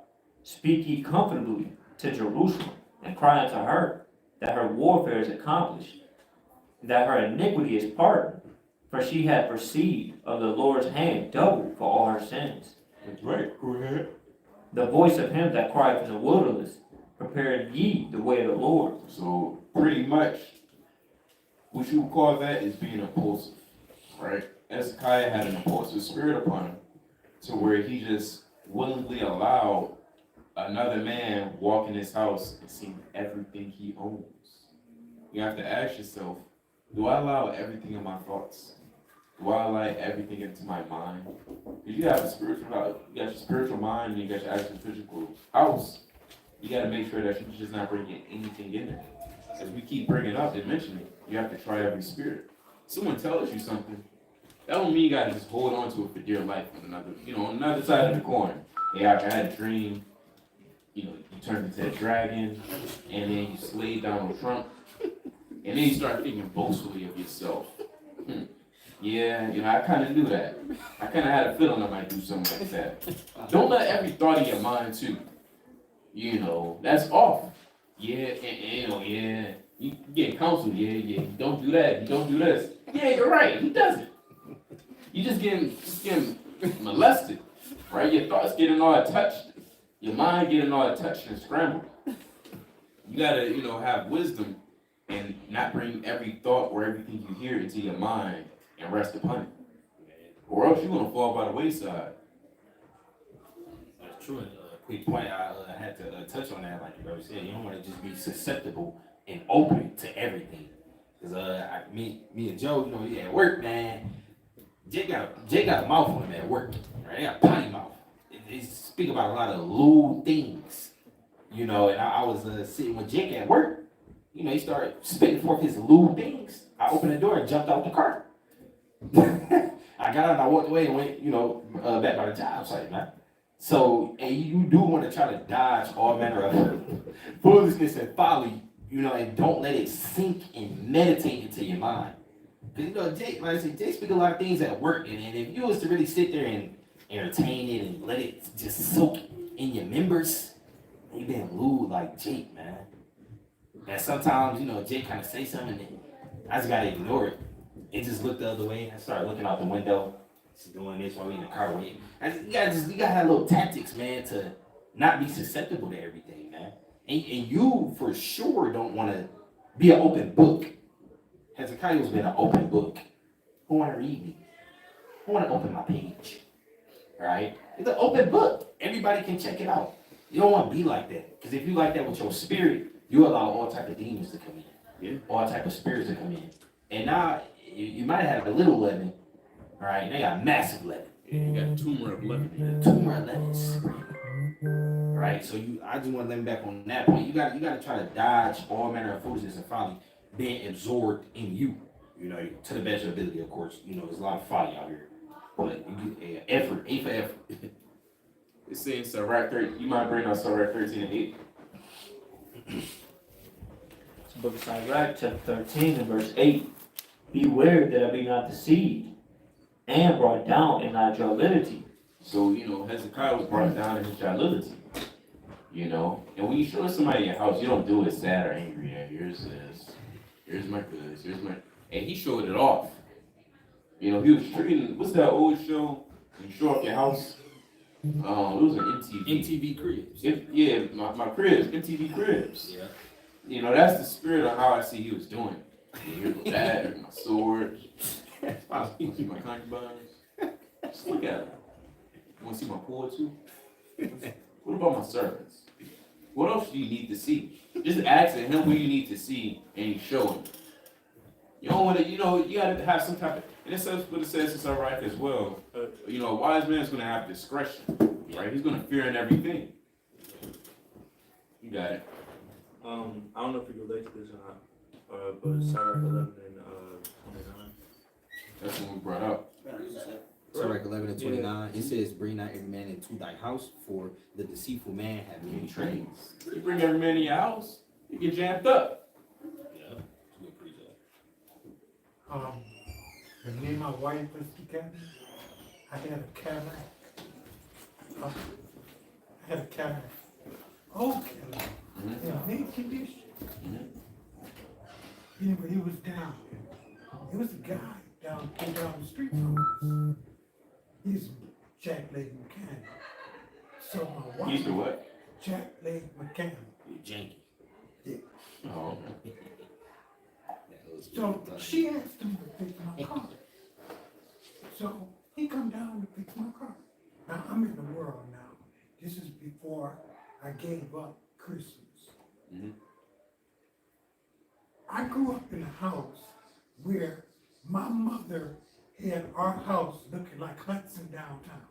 Speak ye comfortably to Jerusalem, and cry unto her, that her warfare is accomplished, that her iniquity is pardoned, for she hath received of the Lord's hand double for all her sins. That's right. Go ahead. The voice of him that cried in the wilderness, prepare ye the way of the Lord. So pretty much, what you would call that is being impulsive, right? Hezekiah had an impulsive spirit upon him, to where he just willingly allowed another man walk in his house and see everything he owns. You have to ask yourself, do I allow everything in my thoughts? Do I allow everything into my mind? Because you have a spiritual, you got your spiritual mind and you got your actual physical house. You got to make sure that you're just not bringing anything in there. As we keep bringing up and mentioning, you have to try every spirit. Someone tells you something, that don't mean you got to just hold on to it for dear life on another side of the coin. Hey, I had a dream. You turned into a dragon, and then you slayed Donald Trump, and then you start thinking boastfully of yourself. Yeah, I kind of knew that. I kind of had a feeling I might do something like that. Don't let every thought of your mind too. That's off. Yeah, yeah. You get counsel. Yeah. You don't do that. You don't do this. Yeah, you're right. He does it. You just getting molested, right? Your thoughts getting all touched. Your mind getting all touched and scrambled. You gotta, have wisdom and not bring every thought or everything you hear into your mind and rest upon it. Or else you're gonna fall by the wayside. That's true. And quick point, I had to touch on that, like you brother said. You don't want to just be susceptible and open to everything. Cause me and Joe, at work, man. Jay got a mouth on him at work, right? He got a potty mouth. He speak about a lot of lewd things, and I was sitting with Jake at work. He started spitting forth his lewd things. I opened the door and jumped out the car. I got out and I walked away and went, back by the job site, man. So, and you do want to try to dodge all manner of foolishness and folly, and don't let it sink and meditate into your mind. Because, Jake, like I said, Jake speak a lot of things at work, and if you was to really sit there and entertain it and let it just soak in your members, you been lewd like Jake, man. And sometimes, Jake kind of say something and I just gotta ignore it. And just look the other way and start looking out the window. Just doing this while we in the car waiting. You gotta have little tactics, man, to not be susceptible to everything, man. And you for sure don't want to be an open book. Hezekiah's been an open book. Who want to read me? Who want to open my page? Right? It's an open book. Everybody can check it out. You don't want to be like that. Because if you like that with your spirit, you allow all type of demons to come in. Yeah. All type of spirits to come in. And now, you might have a little leaven, right? They got massive leaven. Yeah, you got a tumor of leaven. Tumor of leaven spread. Right? So I just want to let me back on that point. You got to try to dodge all manner of foolishness and folly being absorbed in you. To the best of your ability, of course. There's a lot of folly out here. But effort, A for effort. It's saying Sirach 13. You might bring out Sirach 13 and 8. It's the book of Sirach, chapter 13 and verse 8. Beware that I be not deceived and brought down in thy jollity. So, Hezekiah was brought down in his jollity. And when you show somebody your house, you don't do it sad or angry. Yeah, here's this. Here's my goods. And he showed it off. He was treating, what's that old show? You show off your house? It was an MTV. MTV Cribs. My cribs, MTV Cribs. Yeah. That's the spirit of how I see he was doing it. Here's my dad, here's my sword. You see my concubines? Just look at them. You want to see my poor too? What about my servants? What else do you need to see? Just ask him what you need to see, and he's showing you. You don't want to, you got to have some type of, and it says what it says is all right as well. A wise man is going to have discretion, right? He's going to fear in everything. You got it. I don't know if you relate to this or not, but Sabbath 11 and 29. That's what we brought up. Sirach 11 and 29, it says, bring not every man into thy house, for the deceitful man have many trains. You bring every man in your house, you get jammed up. Yeah, it's a good preacher. When me and my wife was together, I had a Cadillac. I had a Cadillac. Old Cadillac. In mint condition. Anyway, it was down. It was a guy down the street from us. He's Jack Leg Mechanic. So my wife. He's the what? Jack Leg Mechanic. Janky. Oh, okay. So she asked him to fix my car. So he come down to fix my car. Now I'm in the world now. This is before I gave up Christmas. I grew up in a house where my mother had our house looking like Hudson downtown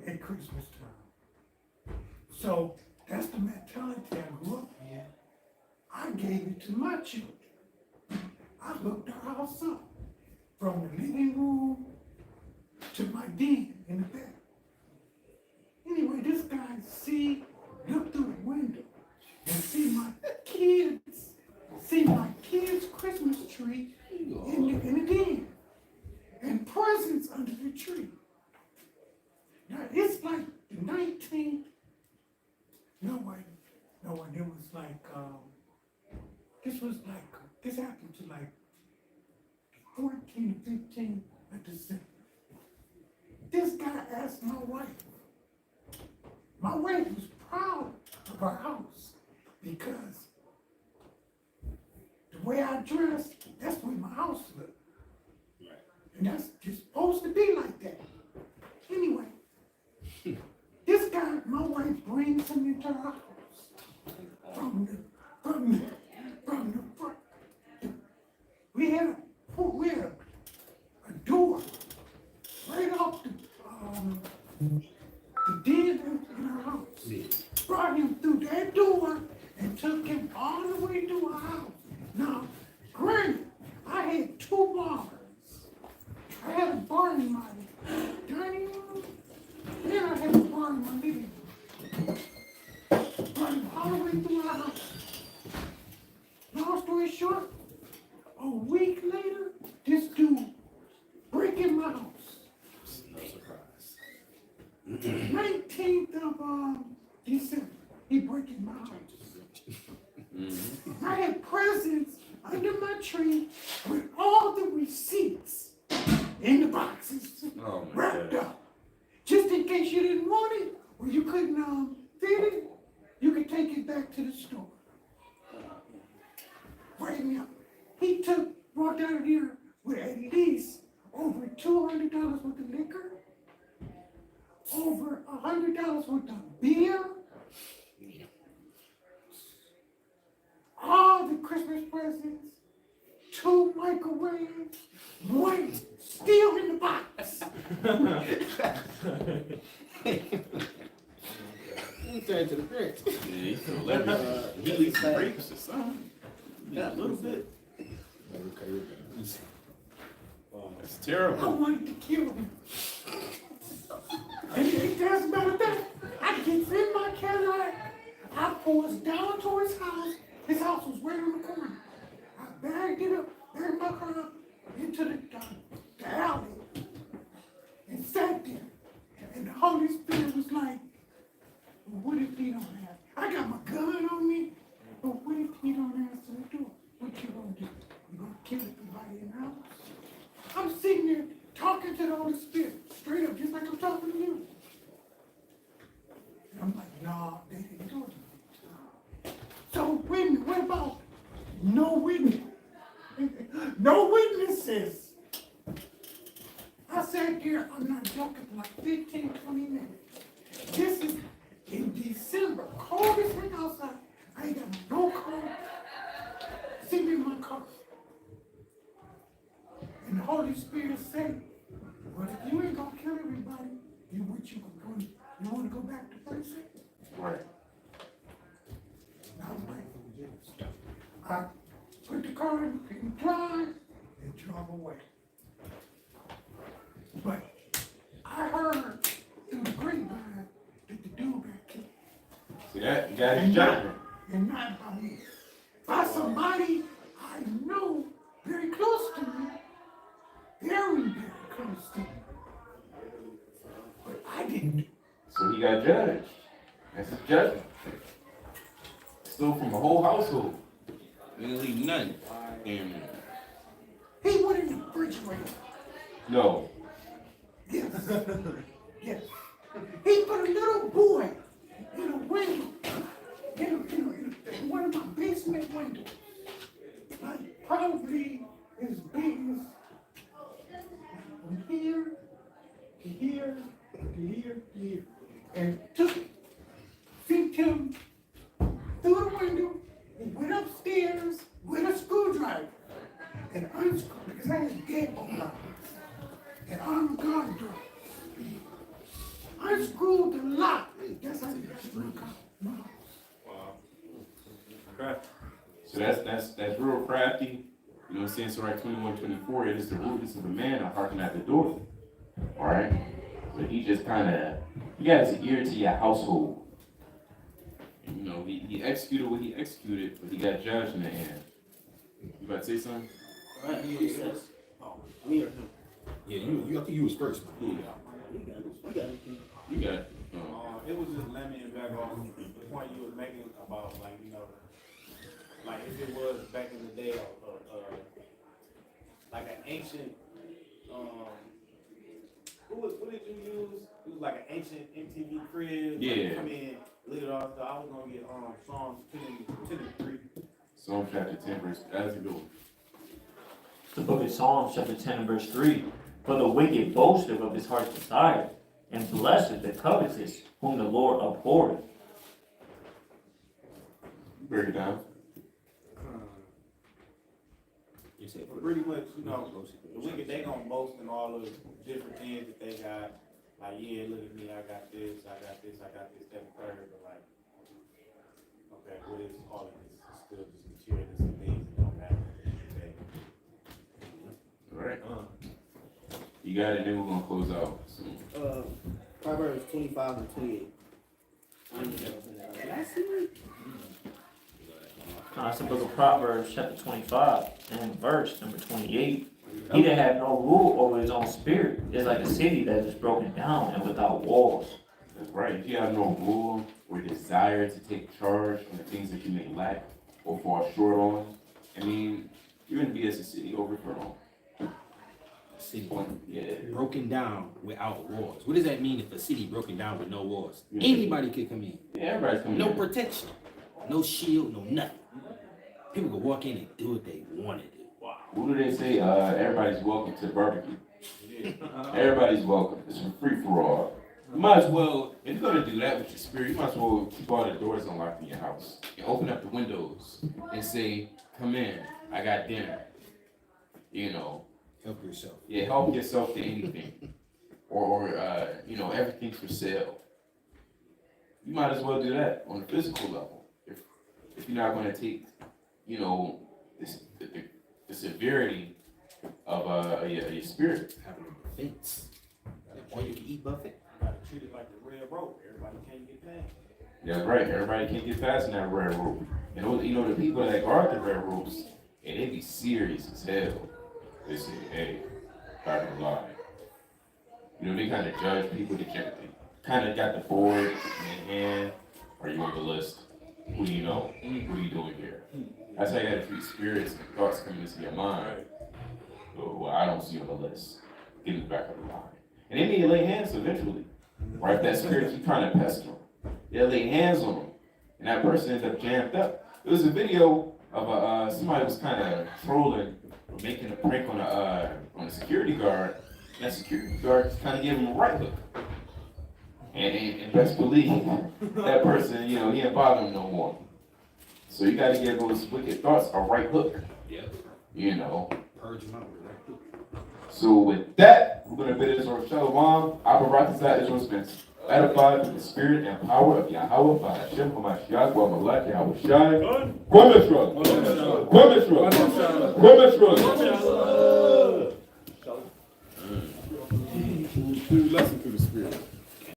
at Christmas time. So that's the mentality I grew up in. I gave it to my children. I hooked our house up from the living room to my den in the back. Anyway, this guy look through the window and see my kids' Christmas tree in the den and presents under the tree. Now it's like the 19th. No, it was like this happened to like 14, 15 of December. This guy asked my wife. My wife was proud of our house because the way I dressed, that's the way my house looked. And that's just supposed to be like that. Anyway, this guy, my wife brings him into our house from the front. We had a door right off the den in our house. Brought him through that door and took him all the way to our house. Now, granted, I had 2 barns. I had a barn in my dining room, then I had a barn in my living room. Brought him all the way through our house. Long story short, a week later, this dude breaking my house. No surprise. 19th of December, he breaking my house. I had presents under my tree with all the receipts in the boxes wrapped up. Just in case you didn't want it or you couldn't fit it, you could take it back to the store. Right now, he walked out of here with at least over $200 worth of liquor, over $100 worth of beer, all the Christmas presents, 2 microwaves, 1 still in the box. He turned to the French. Yeah, you could have let me. He leaves some grapes or something. Yeah, a little bit. That's I terrible. wanted to kill him. And it doesn't matter that. I get in my Cadillac. I forced down to his house. His house was right on the corner. I bagged it up, bagged my car up into the alley and sat there. And the Holy Spirit was like, well, what if he don't have? I got my gun on me, but what if he don't answer the door? What you gonna do? You gonna kill everybody in the house? I'm sitting there talking to the Holy Spirit, straight up, just like I'm talking to you. And I'm like, no, they didn't do it. So wait a minute, what about no witness? No witnesses. 15, 20 minutes. This is in December, cold as heck outside. I ain't got no cold. Sitting in my car. And the Holy Spirit said, well, if you ain't gonna kill everybody, you want to go back to 36? Right. I was like, I put the car in drive and drove away. But I heard through the grapevine that the dude got killed. See that? You got his judgment. And not by me. By somebody I know very close to me. Very, very close to me. But I didn't. So he got judged. That's his judgment. Stole from a whole household. Didn't leave nothing. And He went in the refrigerator. No. Yes. Yes. He put a little boy in a window. In one of my basement windows. Like probably as big as from here to here to here to here. And took it. Sent him through the window and went upstairs with a screwdriver and unscrewed because I had deadbolt locks and armed guard door. Unscrewed the lock. That's how you screw my house. Wow. Crap. So that's real crafty. You know what I'm saying? So right 21, 24, it is the rudeness of a man to hearken at the door. Alright? So he just he got his ear to your household. And, you know, he executed what he executed, but he got judged in the end. You about to say something? Right, yes. Oh, me or him? Yeah, you. I think you was first. You got it. It was just lemming back on the point you was making about, like, you know, like if it was back in the day, like an ancient, what did you use? It was like an ancient MTV crib. Yeah. Like, come in, look at all stuff. I was gonna get Psalms 10 and 3. Psalm chapter 10, verse, as it goes. The book of Psalms, chapter 10 and verse 3. For the wicked boasteth of his heart's desire, and blessed the covetous, whom the Lord abhorreth. Break it down. You said Pretty much, you know, the wicked, they gonna boast in all the different things that they got. Like, yeah, look at me, I got this, I got this, that, and third. But like, okay, what is all of this? It's still just materialistic things that don't matter. Okay. Alright. You got it, then we're gonna close out soon. Proverbs 25 and 28. Did I see it? It's the book of Proverbs, chapter 25, and verse number 28. He that hath no rule over his own spirit is like a city that is broken down and without walls. That's right. If you have no rule or desire to take charge on the things that you may lack or fall short on, I mean, you're gonna be as a city overthrown. city Yeah. broken down without walls. What does that mean if a city broken down with no walls? Yeah. Anybody could come in. Yeah, everybody's coming No in. protection, no shield, no nothing. People could walk in and do what they want to do. What do they say? Everybody's welcome to the barbecue. Everybody's welcome. It's a free for all. You might as well, if you're gonna do that with your spirit, you might as well keep all the doors unlocked in your house and open up the windows and say, "Come in, I got dinner." You know, Help yourself. yeah, help yourself to anything, or you know, everything's for sale. You might as well do that on a physical level if you're not gonna take, you know, the severity of your spirit. Having a defense. Or you can eat buffet. You gotta treat it like the red rope. Everybody can't get past. That's right. Everybody can't get past in that red rope. And those, you know, the people that guard the red ropes, and they be serious as hell. They say, "Hey, not gonna lie." You know, they kind of judge people. They kind of got the board in hand. Are you on the list? Who do you know? What are you doing here? That's how you gotta treat spirits and thoughts coming into your mind. Oh, well, I don't see you on the list. Get in the back of the line. And they may lay hands eventually. Right? If that spirit keep trying to pester them, they'll lay hands on them. And that person ends up jammed up. There was a video of somebody was kind of trolling or making a prank on a security guard. And that security guard kind of gave him a right hook. And best believe that person, you know, he ain't bother him no more. So you gotta give those wicked thoughts a right hook. Yep. You know. Purge them out with that. So with that, we're gonna bid Israel Shalom. Our Barakazah Israel's been edified through the spirit and power of Yahweh by Hashem HaMashiach wa Malach Yahweh Shai. Kwemeshra! Kwemeshra! Kwemeshra! Lesson through the spirit.